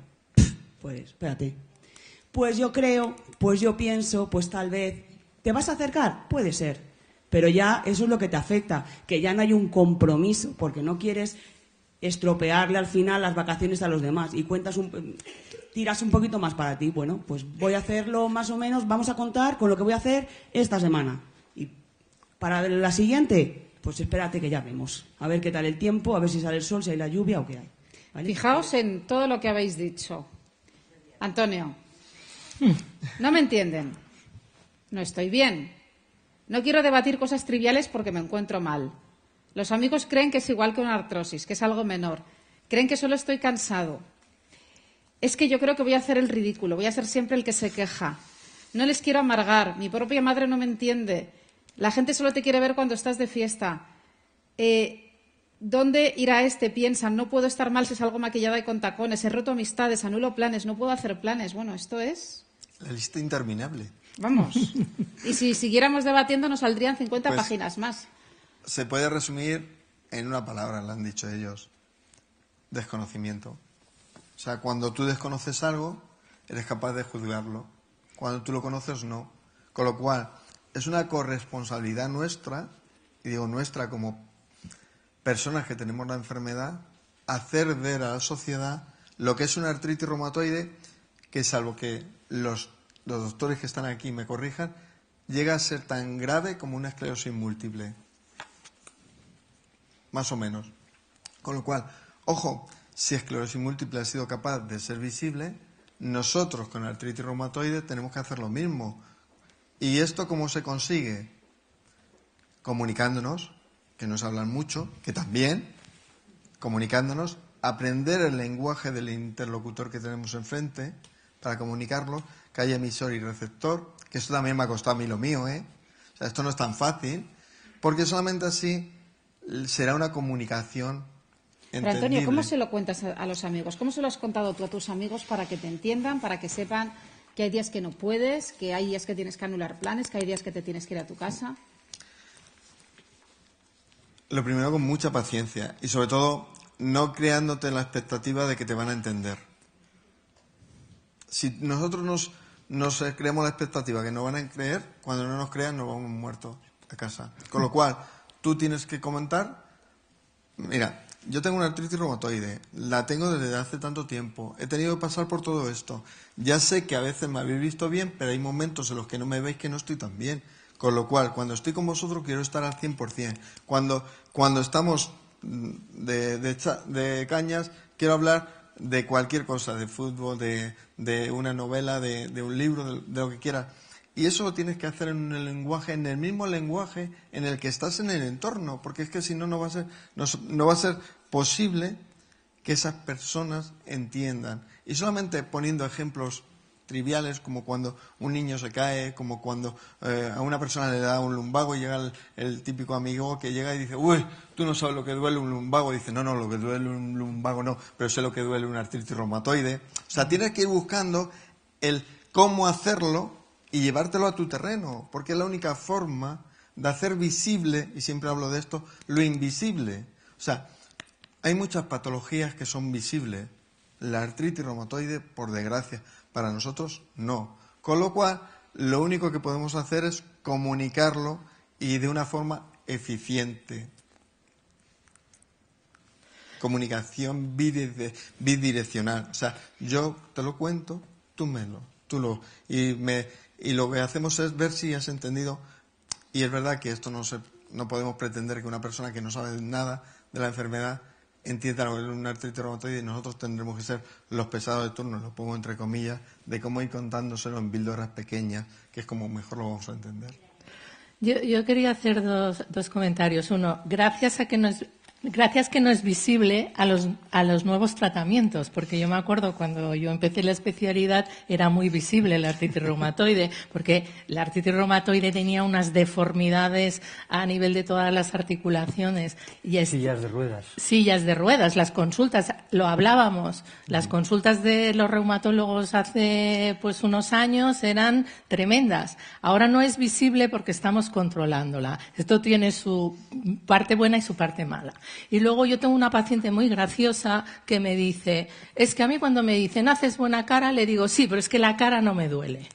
Pues, espérate. Pues yo creo, pues yo pienso, pues tal vez. ¿Te vas a acercar? Puede ser. Pero ya eso es lo que te afecta, que ya no hay un compromiso, porque no quieres estropearle al final las vacaciones a los demás y tiras un poquito más para ti. Bueno, pues voy a hacerlo más o menos, vamos a contar con lo que voy a hacer esta semana. Y para la siguiente, pues espérate que ya vemos. A ver qué tal el tiempo, a ver si sale el sol, si hay la lluvia o qué hay. ¿Vale? Fijaos en todo lo que habéis dicho. Antonio, no me entienden. No estoy bien. No quiero debatir cosas triviales porque me encuentro mal. Los amigos creen que es igual que una artrosis, que es algo menor. Creen que solo estoy cansado. Es que yo creo que voy a hacer el ridículo, voy a ser siempre el que se queja. No les quiero amargar, mi propia madre no me entiende. La gente solo te quiere ver cuando estás de fiesta. ¿Dónde irá este? Piensan, no puedo estar mal si salgo maquillada y con tacones. He roto amistades, anulo planes, no puedo hacer planes. Bueno, esto es... La lista interminable. Vamos. Y si siguiéramos debatiendo nos saldrían 50 Pues, páginas más. Se puede resumir en una palabra, lo han dicho ellos. Desconocimiento. O sea, cuando tú desconoces algo, eres capaz de juzgarlo. Cuando tú lo conoces, no. Con lo cual, es una corresponsabilidad nuestra, y digo nuestra como personas que tenemos la enfermedad, hacer ver a la sociedad lo que es una artritis reumatoide, que salvo que los doctores que están aquí me corrijan, llega a ser tan grave como una esclerosis múltiple. Más o menos. Con lo cual, ojo, si esclerosis múltiple ha sido capaz de ser visible, nosotros con artritis reumatoide tenemos que hacer lo mismo. ¿Y esto cómo se consigue? Comunicándonos, que nos hablan mucho, que también, comunicándonos, aprender el lenguaje del interlocutor que tenemos enfrente para comunicarlo, que haya emisor y receptor, que esto también me ha costado a mí lo mío, ¿eh? O sea, esto no es tan fácil, porque solamente así será una comunicación entendible. Pero Antonio, ¿cómo se lo cuentas a los amigos? ¿Cómo se lo has contado tú a tus amigos para que te entiendan, para que sepan que hay días que no puedes, que hay días que tienes que anular planes, que hay días que te tienes que ir a tu casa? Lo primero, con mucha paciencia y sobre todo no creándote la expectativa de que te van a entender. Si nosotros nos creamos la expectativa que nos van a creer, cuando no nos crean nos vamos muertos a casa. Con lo cual, tú tienes que comentar, mira, yo tengo una artritis reumatoide, la tengo desde hace tanto tiempo, he tenido que pasar por todo esto. Ya sé que a veces me habéis visto bien, pero hay momentos en los que no me veis que no estoy tan bien. Con lo cual, cuando estoy con vosotros quiero estar al 100%. Cuando estamos de cañas, quiero hablar de cualquier cosa, de fútbol, de una novela, de un libro, de lo que quieras. Y eso lo tienes que hacer en el lenguaje, en el mismo lenguaje en el que estás en el entorno, porque es que si no, no va a ser posible que esas personas entiendan. Y solamente poniendo ejemplos triviales, como cuando un niño se cae, como cuando a una persona le da un lumbago y llega el típico amigo que llega y dice, uy, tú no sabes lo que duele un lumbago. Y dice, no, lo que duele un lumbago no, pero sé lo que duele una artritis reumatoide. O sea, tienes que ir buscando el cómo hacerlo y llevártelo a tu terreno, porque es la única forma de hacer visible, y siempre hablo de esto, lo invisible. O sea, hay muchas patologías que son visibles. La artritis reumatoide, por desgracia, para nosotros no. Con lo cual, lo único que podemos hacer es comunicarlo y de una forma eficiente. Comunicación bidireccional. O sea, yo te lo cuento, y lo que hacemos es ver si has entendido. Y es verdad que esto no podemos pretender que una persona que no sabe nada de la enfermedad entienda lo que es una artritis reumatoide, y nosotros tendremos que ser los pesados de turno, lo pongo entre comillas, de cómo ir contándoselo en píldoras pequeñas, que es como mejor lo vamos a entender. Yo quería hacer dos comentarios. Uno, gracias que no es visible a los nuevos tratamientos, porque yo me acuerdo cuando yo empecé la especialidad era muy visible la artritis reumatoide, porque la artritis reumatoide tenía unas deformidades a nivel de todas las articulaciones. Sillas de ruedas. Sillas de ruedas, las consultas, lo hablábamos, las consultas de los reumatólogos hace pues unos años eran tremendas. Ahora no es visible porque estamos controlándola. Esto tiene su parte buena y su parte mala. Y luego yo tengo una paciente muy graciosa que me dice, es que a mí cuando me dicen haces buena cara, le digo sí, pero es que la cara no me duele.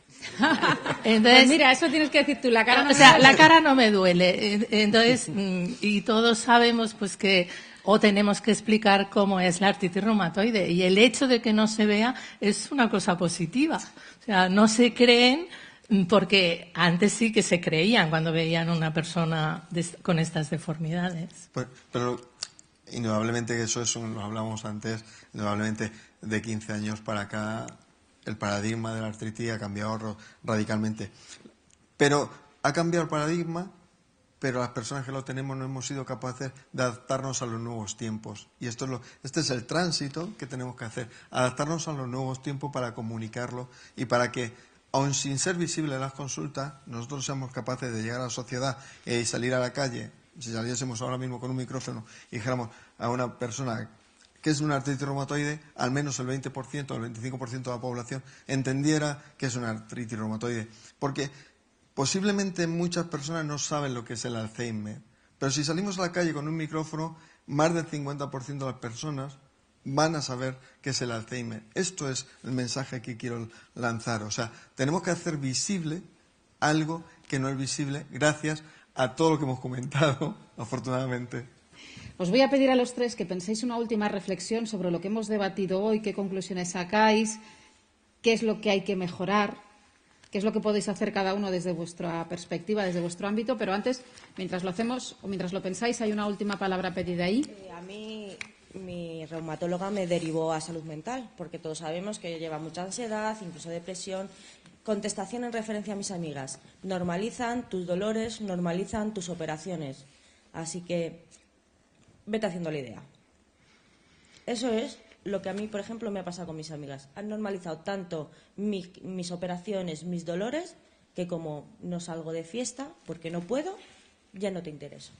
Entonces, pues mira, eso tienes que decir tú, la cara no me duele. duele. La cara no me duele. Entonces, y todos sabemos pues que o tenemos que explicar cómo es la artritis reumatoide, y el hecho de que no se vea es una cosa positiva. O sea, no se creen, porque antes sí que se creían cuando veían a una persona con estas deformidades. Pero indudablemente que eso lo hablamos antes, indudablemente de 15 años para acá el paradigma de la artritis ha cambiado radicalmente. Pero ha cambiado el paradigma, pero las personas que lo tenemos no hemos sido capaces de adaptarnos a los nuevos tiempos. Y este es el tránsito que tenemos que hacer, adaptarnos a los nuevos tiempos para comunicarlo y para que, aun sin ser visibles las consultas, nosotros seamos capaces de llegar a la sociedad y salir a la calle. Si saliésemos ahora mismo con un micrófono y dijéramos a una persona que es una artritis reumatoide, al menos el 20% o el 25% de la población entendiera que es una artritis reumatoide. Porque posiblemente muchas personas no saben lo que es el Alzheimer, pero si salimos a la calle con un micrófono, más del 50% de las personas van a saber qué es el Alzheimer. Esto es el mensaje que quiero lanzar. O sea, tenemos que hacer visible algo que no es visible gracias a todo lo que hemos comentado, afortunadamente. Os voy a pedir a los tres que penséis una última reflexión sobre lo que hemos debatido hoy, qué conclusiones sacáis, qué es lo que hay que mejorar, qué es lo que podéis hacer cada uno desde vuestra perspectiva, desde vuestro ámbito. Pero antes, mientras lo hacemos o mientras lo pensáis, hay una última palabra pedida ahí. A mí mi reumatóloga me derivó a salud mental, porque todos sabemos que lleva mucha ansiedad, incluso depresión. Contestación en referencia a mis amigas. Normalizan tus dolores, normalizan tus operaciones. Así que vete haciendo la idea. Eso es lo que a mí, por ejemplo, me ha pasado con mis amigas. Han normalizado tanto mis operaciones, mis dolores, que como no salgo de fiesta porque no puedo, ya no te intereso.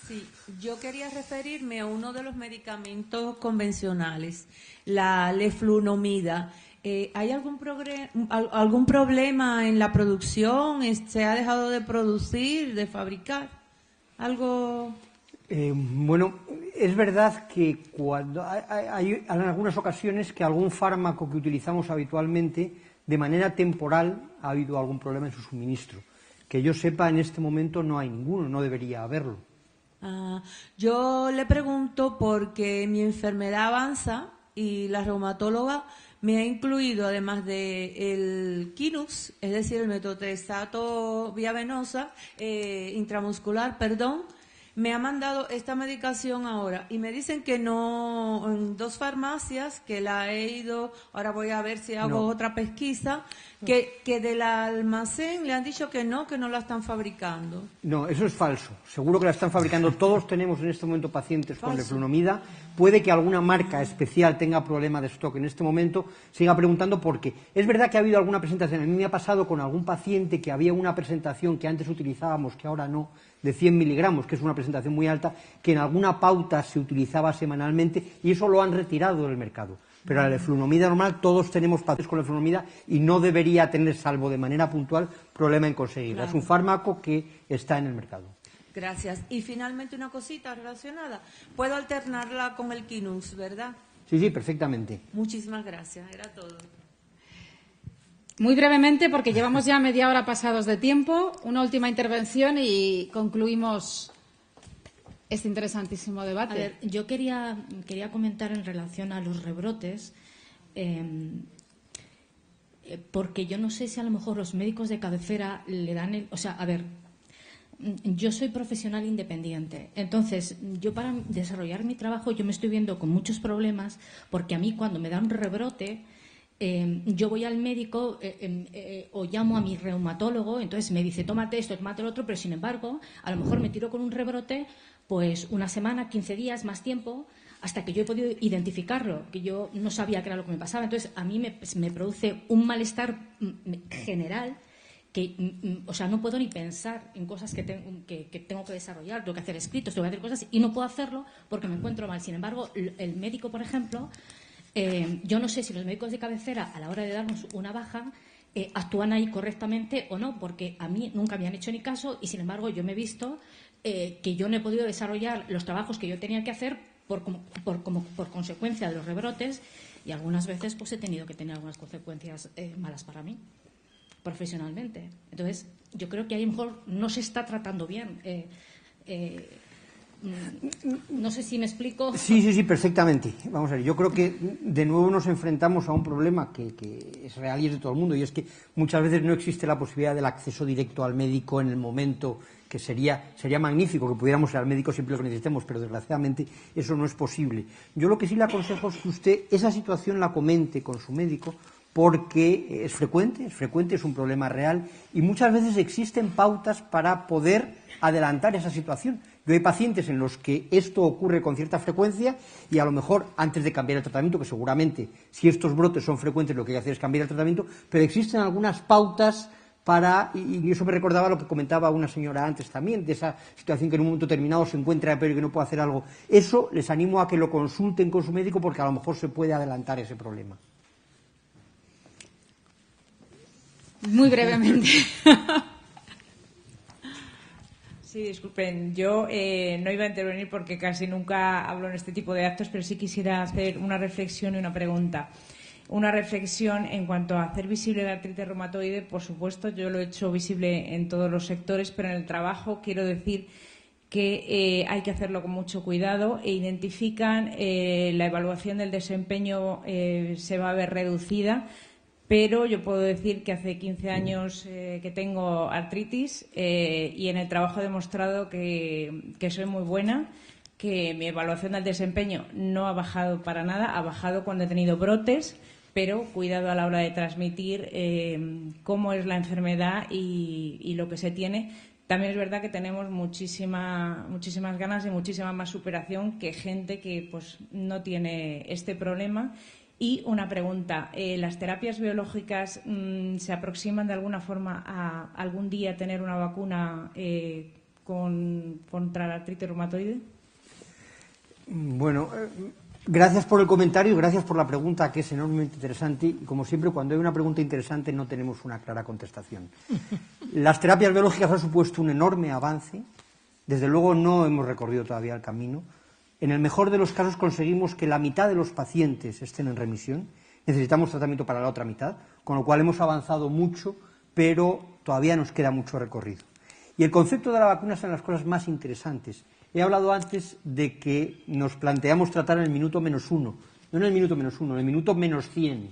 Sí, yo quería referirme a uno de los medicamentos convencionales, la leflunomida. ¿Hay algún problema en la producción? ¿Se ha dejado de producir, de fabricar? ¿Algo? Bueno, es verdad que cuando hay en algunas ocasiones que algún fármaco que utilizamos habitualmente, de manera temporal, ha habido algún problema en su suministro. Que yo sepa, en este momento no hay ninguno, no debería haberlo. Yo le pregunto porque mi enfermedad avanza y la reumatóloga me ha incluido, además del Kinux, es decir, el metotrexato vía venosa, intramuscular, me ha mandado esta medicación ahora y me dicen que no, en 2 farmacias que la he ido, ahora voy a ver si hago otra pesquisa, que del almacén le han dicho que no la están fabricando. No, eso es falso. Seguro que la están fabricando. Todos tenemos en este momento pacientes con leflunomida. Puede que alguna marca especial tenga problema de stock en este momento. Siga preguntando porque es verdad que ha habido alguna presentación. A mí me ha pasado con algún paciente que había una presentación que antes utilizábamos, que ahora no, de 100 miligramos, que es una presentación muy alta, que en alguna pauta se utilizaba semanalmente y eso lo han retirado del mercado. Pero la leflunomida normal, todos tenemos pacientes con leflunomida y no debería tener, salvo de manera puntual, problema en conseguirla. Claro. Es un fármaco que está en el mercado. Gracias. Y finalmente una cosita relacionada. Puedo alternarla con el Kinux, ¿verdad? Sí, perfectamente. Muchísimas gracias. Era todo. Muy brevemente, porque llevamos ya media hora pasados de tiempo, una última intervención y concluimos este interesantísimo debate. A ver, yo quería comentar en relación a los rebrotes, porque yo no sé si a lo mejor los médicos de cabecera le dan o sea, a ver, yo soy profesional independiente, entonces yo para desarrollar mi trabajo yo me estoy viendo con muchos problemas, porque a mí cuando me da un rebrote yo voy al médico o llamo a mi reumatólogo, entonces me dice tómate esto, tómate lo otro, pero sin embargo a lo mejor me tiro con un rebrote pues una semana, 15 días, más tiempo, hasta que yo he podido identificarlo, que yo no sabía qué era lo que me pasaba. Entonces a mí me produce un malestar general que, o sea, no puedo ni pensar en cosas que tengo que desarrollar, tengo que hacer escritos, tengo que hacer cosas y no puedo hacerlo porque me encuentro mal. Sin embargo, el médico, por ejemplo, yo no sé si los médicos de cabecera a la hora de darnos una baja actúan ahí correctamente o no, porque a mí nunca me han hecho ni caso y sin embargo yo me he visto que yo no he podido desarrollar los trabajos que yo tenía que hacer por consecuencia de los rebrotes y algunas veces pues he tenido que tener algunas consecuencias malas para mí profesionalmente. Entonces yo creo que a lo mejor no se está tratando bien. No sé si me explico. Sí, perfectamente. Vamos a ver, yo creo que de nuevo nos enfrentamos a un problema que es real y es de todo el mundo, y es que muchas veces no existe la posibilidad del acceso directo al médico en el momento que sería magnífico que pudiéramos ir al médico siempre lo que necesitemos, pero desgraciadamente eso no es posible. Yo lo que sí le aconsejo es que usted esa situación la comente con su médico, porque es frecuente, es un problema real y muchas veces existen pautas para poder adelantar esa situación. Yo hay pacientes en los que esto ocurre con cierta frecuencia y a lo mejor antes de cambiar el tratamiento, que seguramente si estos brotes son frecuentes lo que hay que hacer es cambiar el tratamiento, pero existen algunas pautas y eso me recordaba lo que comentaba una señora antes también, de esa situación que en un momento determinado se encuentra pero que no puede hacer algo. Eso les animo a que lo consulten con su médico porque a lo mejor se puede adelantar ese problema. Muy brevemente. Sí, disculpen, yo no iba a intervenir porque casi nunca hablo en este tipo de actos, pero sí quisiera hacer una reflexión y una pregunta. Una reflexión en cuanto a hacer visible la artritis reumatoide, por supuesto, yo lo he hecho visible en todos los sectores, pero en el trabajo quiero decir que hay que hacerlo con mucho cuidado e identifican la evaluación del desempeño se va a ver reducida, pero yo puedo decir que hace 15 años que tengo artritis y en el trabajo he demostrado que soy muy buena, que mi evaluación del desempeño no ha bajado para nada, ha bajado cuando he tenido brotes, pero cuidado a la hora de transmitir cómo es la enfermedad y lo que se tiene. También es verdad que tenemos muchísimas ganas y muchísima más superación que gente que pues no tiene este problema. Y una pregunta, ¿las terapias biológicas se aproximan de alguna forma a algún día tener una vacuna contra la artritis reumatoide? Bueno, gracias por el comentario y gracias por la pregunta, que es enormemente interesante. Y como siempre, cuando hay una pregunta interesante no tenemos una clara contestación. Las terapias biológicas han supuesto un enorme avance. Desde luego no hemos recorrido todavía el camino. En el mejor de los casos conseguimos que la mitad de los pacientes estén en remisión. Necesitamos tratamiento para la otra mitad, con lo cual hemos avanzado mucho, pero todavía nos queda mucho recorrido. Y el concepto de la vacuna son las cosas más interesantes. He hablado antes de que nos planteamos tratar en el minuto -1, no en el minuto -1, en el minuto -100.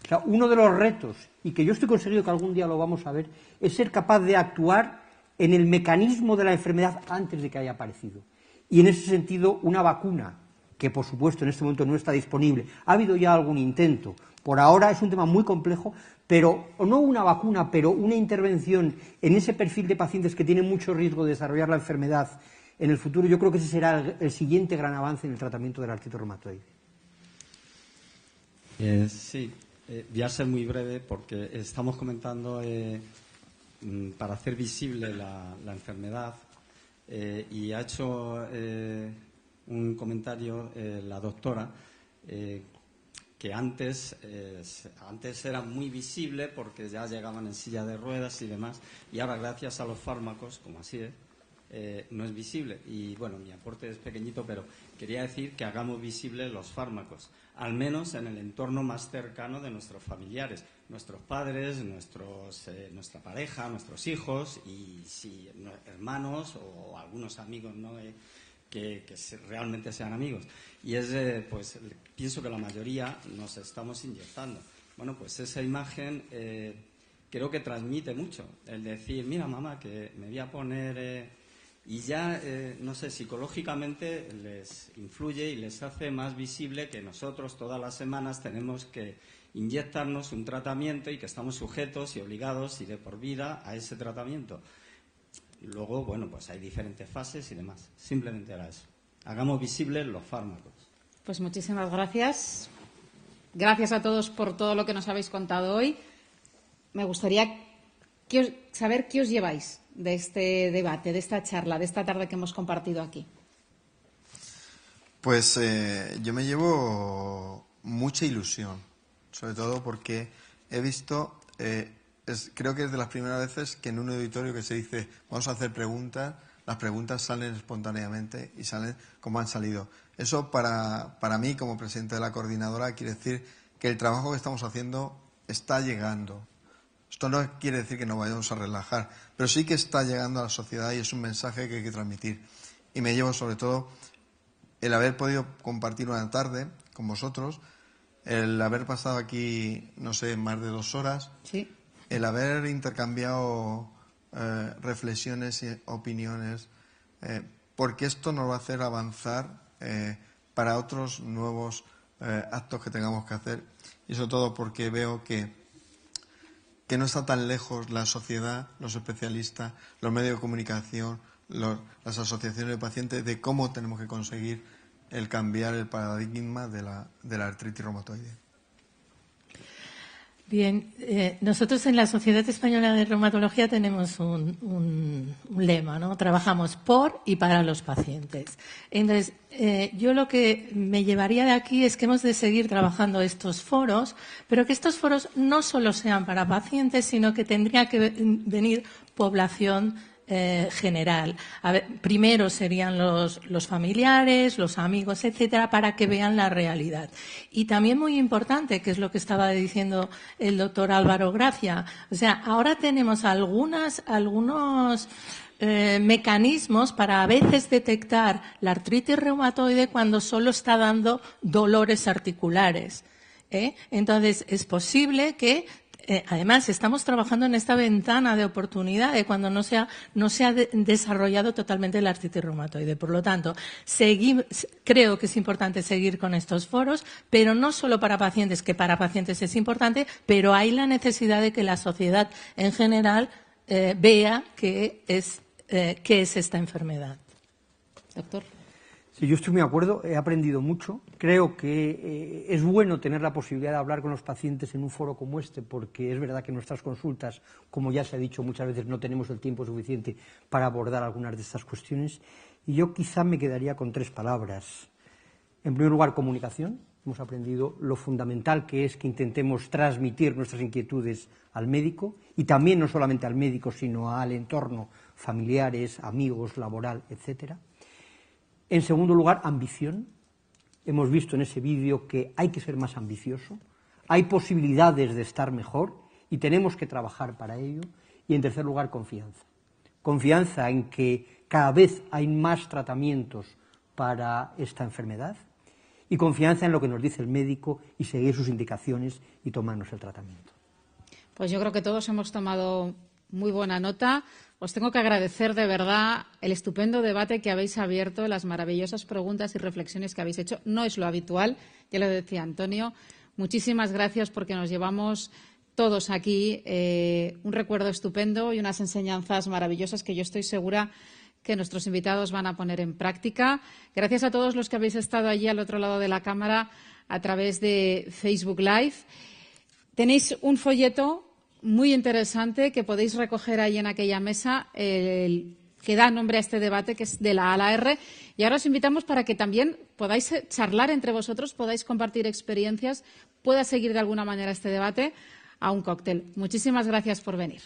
O sea, uno de los retos, y que yo estoy conseguido que algún día lo vamos a ver, es ser capaz de actuar en el mecanismo de la enfermedad antes de que haya aparecido. Y en ese sentido, una vacuna, que por supuesto en este momento no está disponible, ha habido ya algún intento. Por ahora es un tema muy complejo, pero no una vacuna, pero una intervención en ese perfil de pacientes que tienen mucho riesgo de desarrollar la enfermedad en el futuro, yo creo que ese será el siguiente gran avance en el tratamiento de la artritis reumatoide. Sí, voy a ser muy breve porque estamos comentando para hacer visible la enfermedad y ha hecho un comentario la doctora que antes era muy visible porque ya llegaban en silla de ruedas y demás, y ahora gracias a los fármacos, como así es, no es visible. Y bueno, mi aporte es pequeñito, pero quería decir que hagamos visibles los fármacos, al menos en el entorno más cercano de nuestros familiares, nuestros padres, nuestra pareja, nuestros hijos y si hermanos o algunos amigos, ¿no? Que realmente sean amigos. Y pues pienso que la mayoría nos estamos inyectando. Bueno, pues esa imagen creo que transmite mucho. El decir, mira mamá, que me voy a poner... y ya, no sé, psicológicamente les influye y les hace más visible que nosotros todas las semanas tenemos que inyectarnos un tratamiento y que estamos sujetos y obligados y de por vida a ese tratamiento. Luego, bueno, pues hay diferentes fases y demás. Simplemente era eso. Hagamos visibles los fármacos. Pues muchísimas gracias. Gracias a todos por todo lo que nos habéis contado hoy. Me gustaría saber qué os lleváis de este debate, de esta charla, de esta tarde que hemos compartido aquí. Pues yo me llevo mucha ilusión, sobre todo porque he visto, creo que es de las primeras veces que en un auditorio que se dice vamos a hacer preguntas, las preguntas salen espontáneamente y salen como han salido. Eso para mí, como presidente de la coordinadora, quiere decir que el trabajo que estamos haciendo está llegando. Esto no quiere decir que nos vayamos a relajar, pero sí que está llegando a la sociedad y es un mensaje que hay que transmitir. Y me llevo sobre todo el haber podido compartir una tarde con vosotros, el haber pasado aquí, no sé, más de 2 horas, sí, el haber intercambiado reflexiones y opiniones, porque esto nos va a hacer avanzar para otros nuevos actos que tengamos que hacer, y sobre todo porque veo que no está tan lejos la sociedad, los especialistas, los medios de comunicación, las asociaciones de pacientes, de cómo tenemos que conseguir el cambiar el paradigma de la artritis reumatoide. Bien, nosotros en la Sociedad Española de Reumatología tenemos un lema, ¿no? Trabajamos por y para los pacientes. Entonces, yo lo que me llevaría de aquí es que hemos de seguir trabajando estos foros, pero que estos foros no solo sean para pacientes, sino que tendría que venir población general. A ver, primero serían los familiares, los amigos, etcétera, para que vean la realidad. Y también muy importante, que es lo que estaba diciendo el doctor Álvaro Gracia, o sea, ahora tenemos algunos mecanismos para a veces detectar la artritis reumatoide cuando solo está dando dolores articulares. Entonces, es posible que además, estamos trabajando en esta ventana de oportunidad de cuando no se ha desarrollado totalmente la artritis reumatoide. Por lo tanto, creo que es importante seguir con estos foros, pero no solo para pacientes, que para pacientes es importante, pero hay la necesidad de que la sociedad en general vea qué es esta enfermedad. Doctor. Sí, yo estoy muy de acuerdo, he aprendido mucho. Creo que es bueno tener la posibilidad de hablar con los pacientes en un foro como este, porque es verdad que en nuestras consultas, como ya se ha dicho muchas veces, no tenemos el tiempo suficiente para abordar algunas de estas cuestiones. Y yo quizá me quedaría con 3 palabras. En primer lugar, comunicación. Hemos aprendido lo fundamental que es que intentemos transmitir nuestras inquietudes al médico, y también no solamente al médico, sino al entorno, familiares, amigos, laboral, etcétera. En segundo lugar, ambición. Hemos visto en ese vídeo que hay que ser más ambicioso, hay posibilidades de estar mejor y tenemos que trabajar para ello. Y en tercer lugar, confianza. Confianza en que cada vez hay más tratamientos para esta enfermedad y confianza en lo que nos dice el médico y seguir sus indicaciones y tomarnos el tratamiento. Pues yo creo que todos hemos tomado muy buena nota. Os tengo que agradecer de verdad el estupendo debate que habéis abierto, las maravillosas preguntas y reflexiones que habéis hecho. No es lo habitual, ya lo decía Antonio. Muchísimas gracias porque nos llevamos todos aquí un recuerdo estupendo y unas enseñanzas maravillosas que yo estoy segura que nuestros invitados van a poner en práctica. Gracias a todos los que habéis estado allí al otro lado de la cámara a través de Facebook Live. Tenéis un folleto muy interesante que podéis recoger ahí en aquella mesa, que da nombre a este debate, que es de la A a la R. Y ahora os invitamos para que también podáis charlar entre vosotros, podáis compartir experiencias, pueda seguir de alguna manera este debate a un cóctel. Muchísimas gracias por venir.